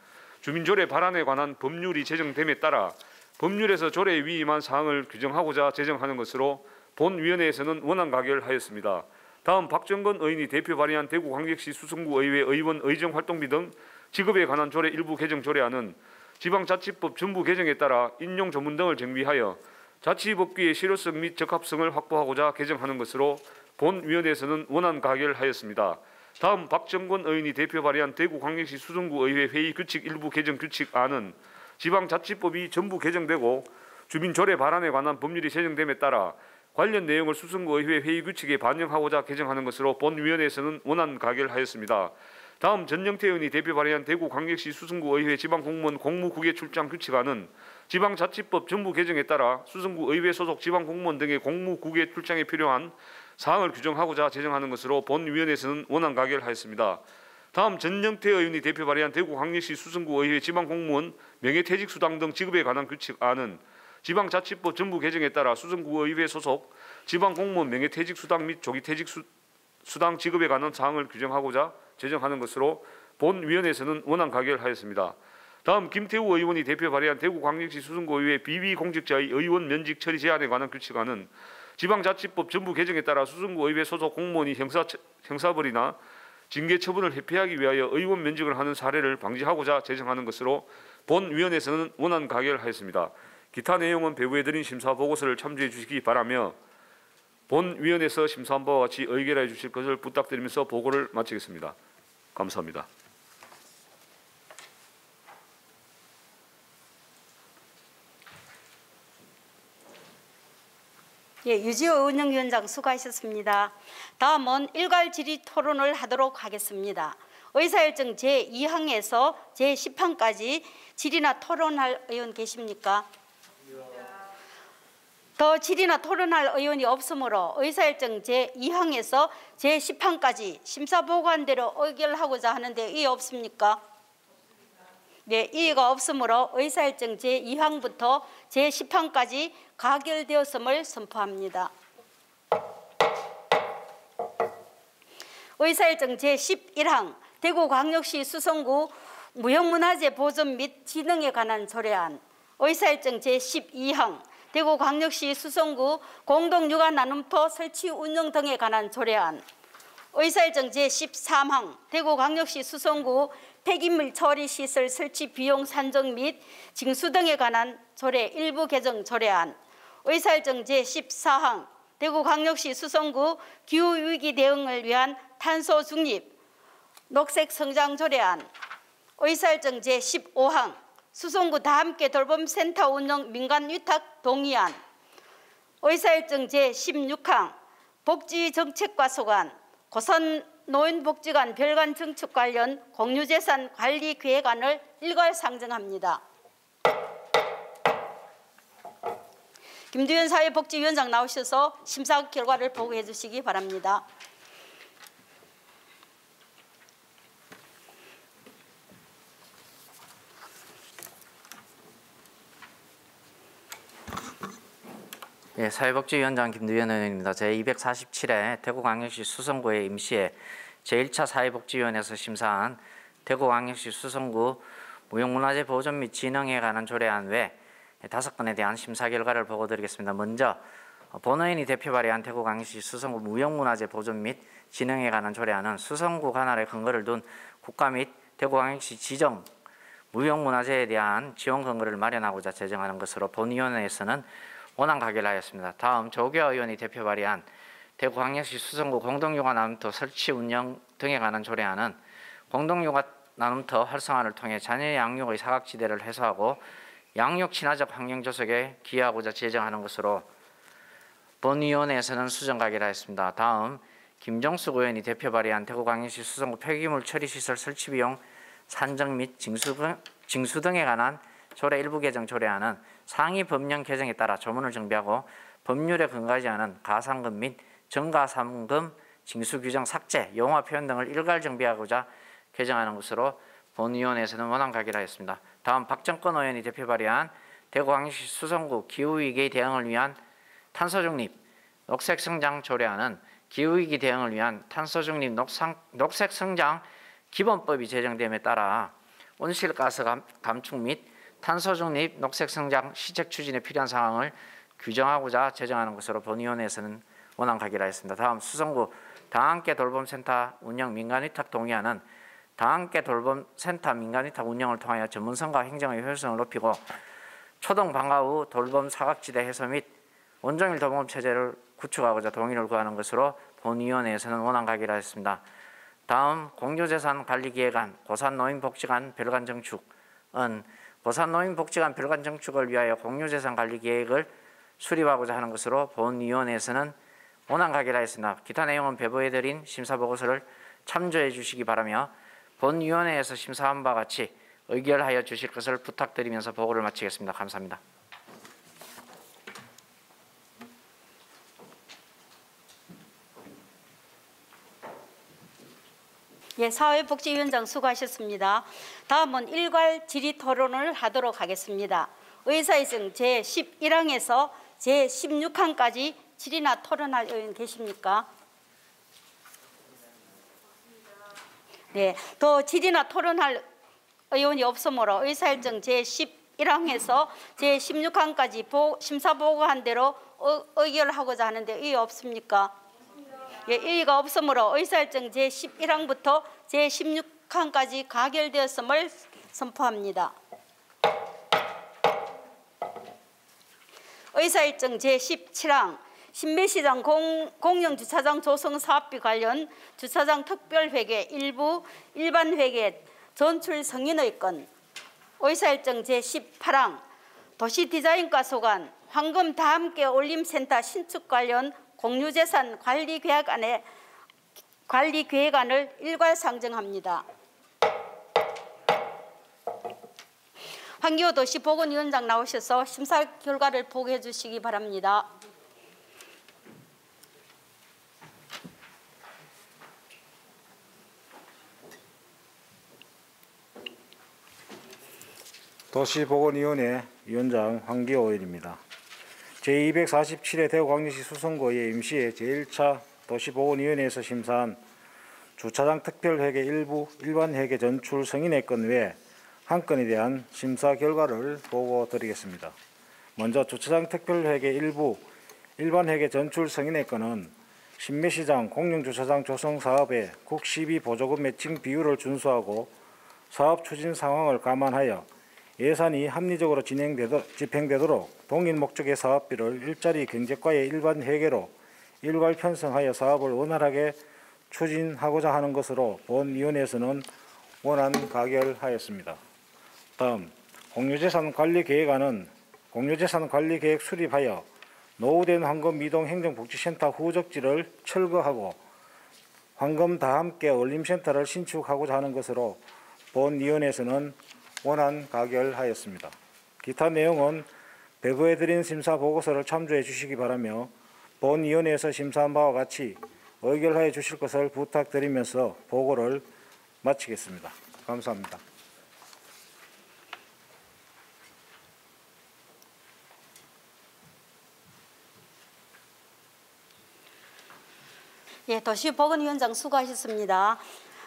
주민조례 발안에 관한 법률이 제정됨에 따라 법률에서 조례에 위임한 사항을 규정하고자 제정하는 것으로 본 위원회에서는 원안 가결하였습니다. 다음 박정건 의원이 대표 발의한 대구광역시 수성구의회 의원 의정활동비 등 지급에 관한 조례 일부 개정 조례안은 지방자치법 전부 개정에 따라 인용 조문 등을 정비하여 자치법규의 실효성 및 적합성을 확보하고자 개정하는 것으로 본 위원회에서는 원안 가결하였습니다. 다음 박정권 의원이 대표 발의한 대구광역시 수성구의회 회의 규칙 일부 개정 규칙안은 지방자치법이 전부 개정되고 주민조례 발안에 관한 법률이 제정됨에 따라 관련 내용을 수성구의회 회의 규칙에 반영하고자 개정하는 것으로 본 위원회에서는 원안 가결하였습니다. 다음 전영태 의원이 대표 발의한 대구광역시 수성구의회 지방공무원 공무국외 출장 규칙안은 지방자치법 전부 개정에 따라 수성구의회 소속 지방공무원 등의 공무국외 출장에 필요한 사항을 규정하고자 제정하는 것으로 본 위원회에서는 원안 가결하였습니다. 다음 전영태 의원이 대표 발의한 대구광역시 수성구의회 지방공무원 명예퇴직수당 등 지급에 관한 규칙안은 지방자치법 전부 개정에 따라 수성구의회 소속 지방공무원 명예퇴직수당 및 조기퇴직수당 지급에 관한 사항을 규정하고자 제정하는 것으로 본 위원회에서는 원안 가결하였습니다. 다음 김태우 의원이 대표 발의한 대구광역시 수성구의회 비위공직자의 의원 면직 처리 제한에 관한 규칙안은 지방자치법 전부 개정에 따라 수성구의회 소속 공무원이 형사벌이나 징계처분을 회피하기 위하여 의원 면직을 하는 사례를 방지하고자 제정하는 것으로 본 위원회에서는 원안 가결하였습니다. 기타 내용은 배부해드린 심사 보고서를 참조해 주시기 바라며 본 위원회에서 심사한 바와 같이 의결해 주실 것을 부탁드리면서 보고를 마치겠습니다. 감사합니다. 예, 유지호 운영위원장 수고하셨습니다. 다음은 일괄 질의 토론을 하도록 하겠습니다. 의사일정 제2항에서 제10항까지 질의나 토론할 의원 계십니까? 더 질의나 토론할 의원이 없으므로 의사일정 제2항에서 제10항까지 심사보고한대로 의결하고자 하는데 이의 없습니까? 네, 이의가 없으므로 의사일정 제2항부터 제10항까지 가결되었음을 선포합니다. 의사일정 제11항 대구광역시 수성구 무형문화재 보존 및 진흥에 관한 조례안, 의사일정 제12항 대구광역시 수성구 공동육아 나눔터 설치 운영 등에 관한 조례안, 의사일정 제13항 대구광역시 수성구 폐기물 처리 시설 설치 비용 산정 및 징수 등에 관한 조례 일부 개정 조례안, 의사일정 제14항 대구광역시 수성구 기후위기 대응을 위한 탄소 중립 녹색 성장 조례안, 의사일정 제15항 수성구 다함께 돌봄센터 운영 민간 위탁 동의안, 의사일정 제16항 복지정책과 소관 고선 노인복지관 별관 정책 관련 공유재산 관리 계획안을 일괄 상정합니다. 김두현 사회복지위원장 나오셔서 심사 결과를 보고해 주시기 바랍니다. 예, 사회복지위원장 김두현 의원입니다. 제247회 대구광역시 수성구의 임시회 제1차 사회복지위원회에서 심사한 대구광역시 수성구 무형문화재 보존 및 진흥에 관한 조례안 외 5건에 대한 심사 결과를 보고드리겠습니다. 먼저 본의원이 대표 발의한 대구광역시 수성구 무형문화재 보존 및 진흥에 관한 조례안은 수성구 관할에 근거를 둔 국가 및 대구광역시 지정 무형문화재에 대한 지원 근거를 마련하고자 제정하는 것으로 본위원회에서는 원안 가결하였습니다. 다음 조규하 의원이 대표 발의한 대구광역시 수성구 공동육아 나눔터 설치 운영 등에 관한 조례안은 공동육아 나눔터 활성화를 통해 자녀 양육의 사각지대를 해소하고 양육 친화적 환경 조성에 기여하고자 제정하는 것으로 본위원회에서는 수정 가결하였습니다. 다음 김정숙 의원이 대표 발의한 대구광역시 수성구 폐기물 처리시설 설치 비용 산정 및 징수 등에 관한 조례 일부 개정 조례안은 상위 법령 개정에 따라 조문을 정비하고 법률에 근거하지 않은 가상금 및 정가상금 징수 규정 삭제, 용어 표현 등을 일괄 정비하고자 개정하는 것으로 본위원회에서는 원안 가결하였습니다. 다음 박정권 의원이 대표 발의한 대구광역시 수성구 기후위기에 대응을 위한 탄소중립 녹색성장 조례안은 기후위기 대응을 위한 탄소중립 녹색성장 기본법이 제정됨에 따라 온실가스 감축 및 탄소중립 녹색성장 시책 추진에 필요한 상황을 규정하고자 제정하는 것으로 본위원회에서는 원안 가결하였습니다. 다음 수성구 다함께 돌봄센터 운영 민간위탁 동의안은 다함께 돌봄센터 민간위탁 운영을 통하여 전문성과 행정의 효율성을 높이고 초동 방과 후 돌봄 사각지대 해소 및 온종일 돌봄 체제를 구축하고자 동의를 구하는 것으로 본위원회에서는 원안 가결하였습니다. 다음 공유재산관리기획안 고산노인복지관 별관정축은 고산노인복지관 별관정축을 위하여 공유재산관리계획을 수립하고자 하는 것으로 본위원회에서는 원안 가결하였습니다. 기타 내용은 배부해드린 심사보고서를 참조해 주시기 바라며 본위원회에서 심사한 바와 같이 의결하여 주실 것을 부탁드리면서 보고를 마치겠습니다. 감사합니다. 예, 사회복지위원장 수고하셨습니다. 다음은 일괄 질의 토론을 하도록 하겠습니다. 의사일정 제11항에서 제16항까지 질의나 토론할 의원 계십니까? 네, 더 질의나 토론할 의원이 없으므로 의사일정 제11항에서 제16항까지 심사보고한 대로 의결하고자 하는데 의의 없습니까? 예, 이의가 없으므로 의사일정 제11항부터 제16항까지 가결되었음을 선포합니다. 의사일정 제17항 신매시장 공영주차장 조성 사업비 관련 주차장 특별회계 일부 일반회계 전출 승인의 건 의사일정 제18항 도시디자인과 소관 황금 다함께 올림센터 신축 관련 공유재산 관리계획안을 일괄 상정합니다. 황교안 도시보건위원장 나오셔서 심사 결과를 보고해 주시기 바랍니다. 도시보건위원회 위원장 황기호 의원입니다. 제247회 대구광역시 수성구의 임시회 제1차 도시보건위원회에서 심사한 주차장 특별회계 일부 일반회계 전출 승인의 건 외 한 건에 대한 심사 결과를 보고드리겠습니다. 먼저 주차장 특별회계 일부 일반회계 전출 승인의 건은 신매시장 공영주차장 조성 사업의 국시비 보조금 매칭 비율을 준수하고 사업 추진 상황을 감안하여 예산이 합리적으로 집행되도록 동일 목적의 사업비를 일자리 경제과의 일반 회계로 일괄 편성하여 사업을 원활하게 추진하고자 하는 것으로 본위원회에서는 원안 가결하였습니다. 다음 공유재산관리계획안은 공유재산관리계획 수립하여 노후된 황금미동 행정복지센터 후적지를 철거하고 황금 다함께 올림센터를 신축하고자 하는 것으로 본위원회에서는 원안 가결하였습니다. 기타 내용은 배부해드린 심사보고서를 참조해 주시기 바라며 본위원회에서 심사한 바와 같이 의결하여 주실 것을 부탁드리면서 보고를 마치겠습니다. 감사합니다. 예, 도시보건위원장 수고하셨습니다.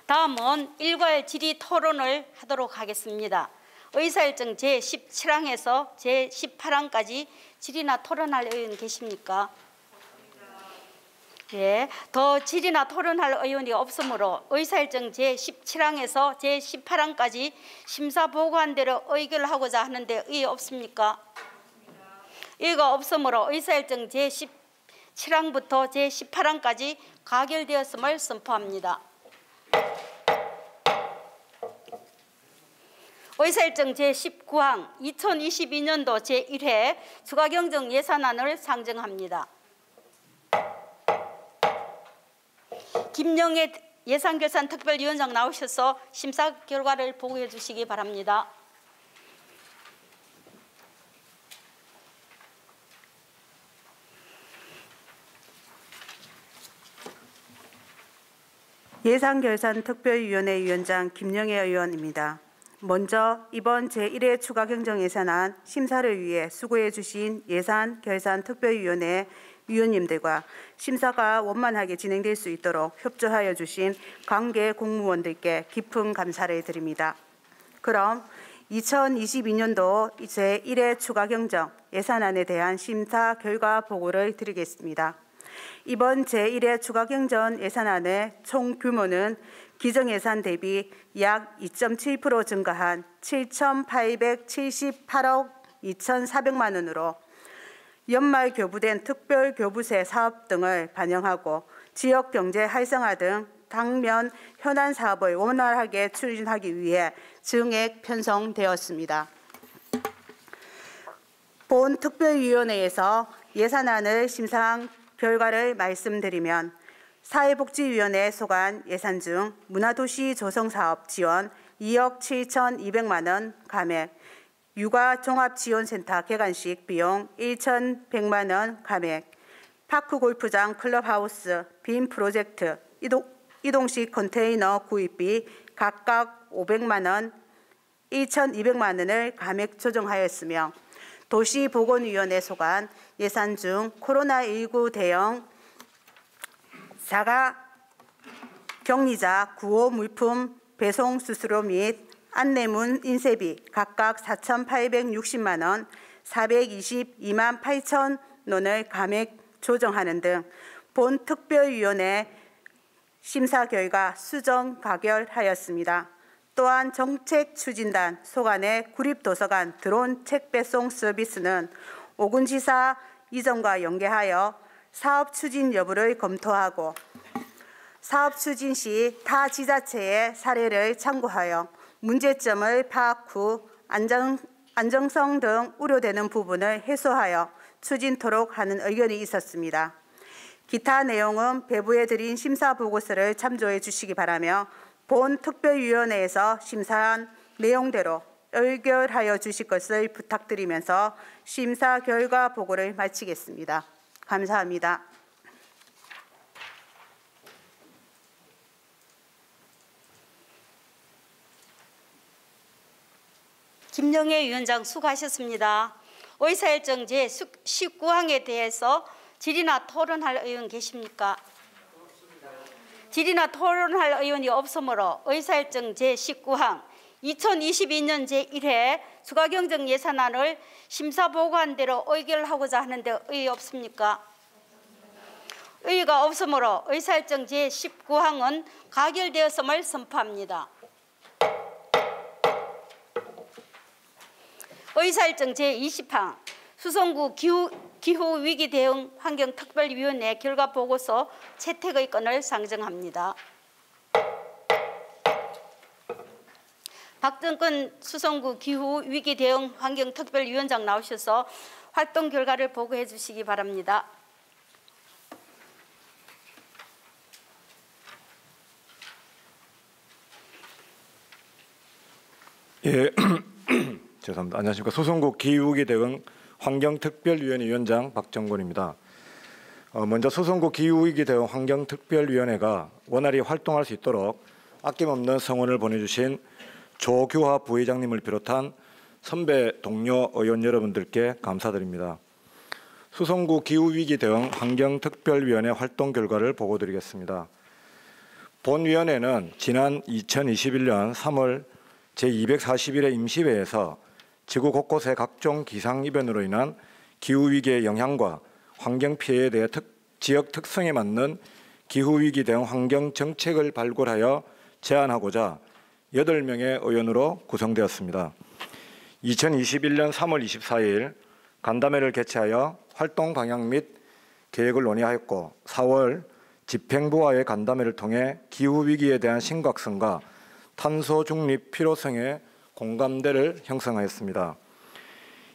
다음은 일괄 질의 토론을 하도록 하겠습니다. 의사일정 제17항에서 제18항까지 질의나 토론할 의원 계십니까? 예, 더 질의나 토론할 의원이 없으므로 의사일정 제17항에서 제18항까지 심사 보고한 대로 의결하고자 하는데 의의 없습니까? 의의가 없으므로 의사일정 제17항부터 제18항까지 가결되었음을 선포합니다. 의사일정 제19항 2022년도 제1회 추가경정 예산안을 상정합니다. 김영애 예산결산특별위원장 나오셔서 심사 결과를 보고해 주시기 바랍니다. 예산결산특별위원회 위원장 김영애 의원입니다. 먼저 이번 제1회 추가경정예산안 심사를 위해 수고해 주신 예산결산특별위원회 위원님들과 심사가 원만하게 진행될 수 있도록 협조하여 주신 관계 공무원들께 깊은 감사를 드립니다. 그럼 2022년도 제1회 추가경정 예산안에 대한 심사 결과 보고를 드리겠습니다. 이번 제1회 추가경정 예산안의 총 규모는 기정예산 대비 약 2.7% 증가한 7,878억 2,400만 원으로 연말 교부된 특별교부세 사업 등을 반영하고 지역경제 활성화 등 당면 현안 사업을 원활하게 추진하기 위해 증액 편성되었습니다. 본 특별위원회에서 예산안을 심사한 결과를 말씀드리면 사회복지위원회 소관 예산 중 문화도시 조성사업 지원 2억 7,200만 원 감액, 육아종합지원센터 개관식 비용 1,100만 원 감액, 파크골프장 클럽하우스 빔 프로젝트 이동식 컨테이너 구입비 각각 500만 원, 1,200만 원을 감액 조정하였으며 도시보건위원회 소관 예산 중 코로나19 대응 자가 격리자 구호 물품 배송 수수료 및 안내문 인쇄비 각각 4,860만 원, 422만 8천 원을 감액 조정하는 등 본 특별위원회 심사 결과 수정 가결하였습니다. 또한 정책추진단 소관의 구립도서관 드론 책 배송 서비스는 오군지사 이전과 연계하여 사업 추진 여부를 검토하고 사업 추진 시 타 지자체의 사례를 참고하여 문제점을 파악 후 안정성 등 우려되는 부분을 해소하여 추진토록 하는 의견이 있었습니다. 기타 내용은 배부해 드린 심사 보고서를 참조해 주시기 바라며 본 특별위원회에서 심사한 내용대로 의결하여 주실 것을 부탁드리면서 심사 결과 보고를 마치겠습니다. 감사합니다. 김영애 위원장 수고하셨습니다. 의사일정 제19항에 대해서 질의나 토론할 의원 계십니까? 질의나 토론할 의원이 없으므로 의사일정 제19항 2022년 제1회 추가경정 예산안을 심사보고한 대로 의결하고자 하는데 의의 없습니까? 의의가 없으므로 의사일정 제19항은 가결되었음을 선포합니다. 의사일정 제20항 수성구 기후위기 대응 환경특별위원회 결과 보고서 채택의 건을 상정합니다. 박정근 수성구 기후위기 대응 환경특별위원장 나오셔서 활동 결과를 보고해 주시기 바랍니다. 예, 죄송합니다. 안녕하십니까. 수성구 기후위기 대응 환경특별위원회 위원장 박정권입니다. 먼저 수성구 기후위기 대응 환경특별위원회가 원활히 활동할 수 있도록 아낌없는 성원을 보내주신 조규하 부회장님을 비롯한 선배 동료 의원 여러분들께 감사드립니다. 수성구 기후위기 대응 환경특별위원회 활동 결과를 보고드리겠습니다. 본위원회는 지난 2021년 3월 제241회 임시회에서 지구 곳곳의 각종 기상이변으로 인한 기후위기의 영향과 환경피해에 대해 지역 특성에 맞는 기후위기 대응 환경정책을 발굴하여 제안하고자 8명의 의원으로 구성되었습니다. 2021년 3월 24일 간담회를 개최하여 활동 방향 및 계획을 논의하였고 4월 집행부와의 간담회를 통해 기후위기에 대한 심각성과 탄소 중립 필요성에 공감대를 형성하였습니다.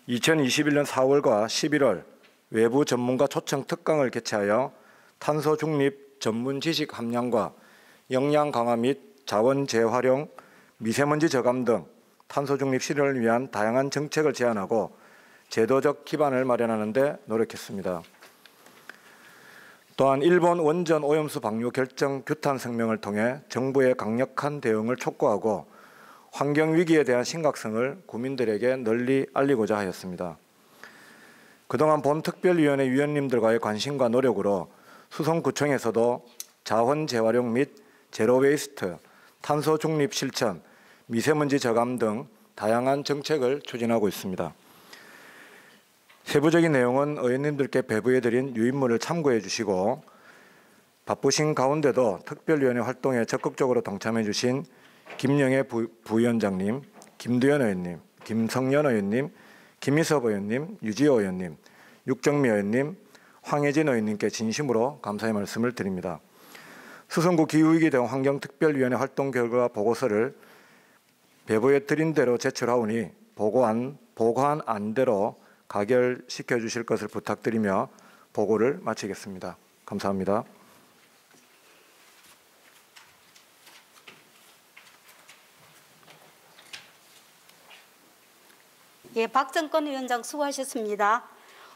2021년 4월과 11월 외부 전문가 초청 특강을 개최하여 탄소 중립 전문 지식 함량과 역량 강화 및 자원 재활용, 미세먼지 저감 등 탄소 중립 실현을 위한 다양한 정책을 제안하고 제도적 기반을 마련하는 데 노력했습니다. 또한 일본 원전 오염수 방류 결정 규탄声明을 통해 정부의 강력한 대응을 촉구하고 환경위기에 대한 심각성을 국민들에게 널리 알리고자 하였습니다. 그동안 본특별위원회 위원님들과의 관심과 노력으로 수성구청에서도 자원 재활용 및 제로 웨이스트, 탄소 중립 실천, 미세먼지 저감 등 다양한 정책을 추진하고 있습니다. 세부적인 내용은 의원님들께 배부해드린 유인물을 참고해 주시고 바쁘신 가운데도 특별위원회 활동에 적극적으로 동참해 주신 김영애 부위원장님, 김두현 의원님, 김성연 의원님, 김희섭 의원님, 유지호 의원님, 육정미 의원님, 황혜진 의원님께 진심으로 감사의 말씀을 드립니다. 수성구 기후위기 대응 환경특별위원회 활동 결과 보고서를 배부해 드린 대로 제출하오니 보고한 안대로 가결시켜 주실 것을 부탁드리며 보고를 마치겠습니다. 감사합니다. 예, 박정권 위원장 수고하셨습니다.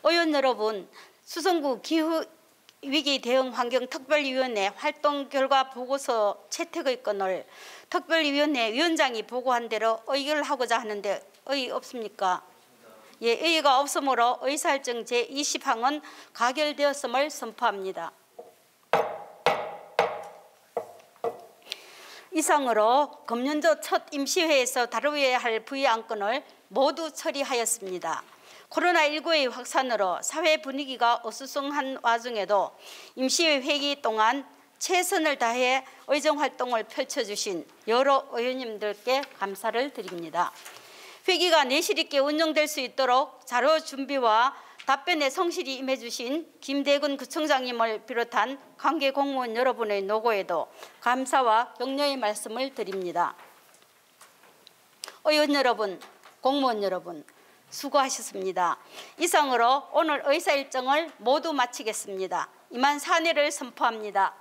의원 여러분, 수성구 기후위기 대응 환경특별위원회 활동 결과 보고서 채택의 건을 특별위원회 위원장이 보고한 대로 의결을 하고자 하는데 의의 없습니까? 예, 의의가 없으므로 의사일정 제20항은 가결되었음을 선포합니다. 이상으로 금년도 첫 임시회에서 다루어야 할 부의안건을 모두 처리하였습니다. 코로나19의 확산으로 사회 분위기가 어수선한 와중에도 임시회 회기 동안 최선을 다해 의정활동을 펼쳐주신 여러 의원님들께 감사를 드립니다. 회기가 내실 있게 운영될 수 있도록 자료 준비와 답변에 성실히 임해주신 김대근 구청장님을 비롯한 관계 공무원 여러분의 노고에도 감사와 격려의 말씀을 드립니다. 의원 여러분, 공무원 여러분, 수고하셨습니다. 이상으로 오늘 의사일정을 모두 마치겠습니다. 이만 사내를 선포합니다.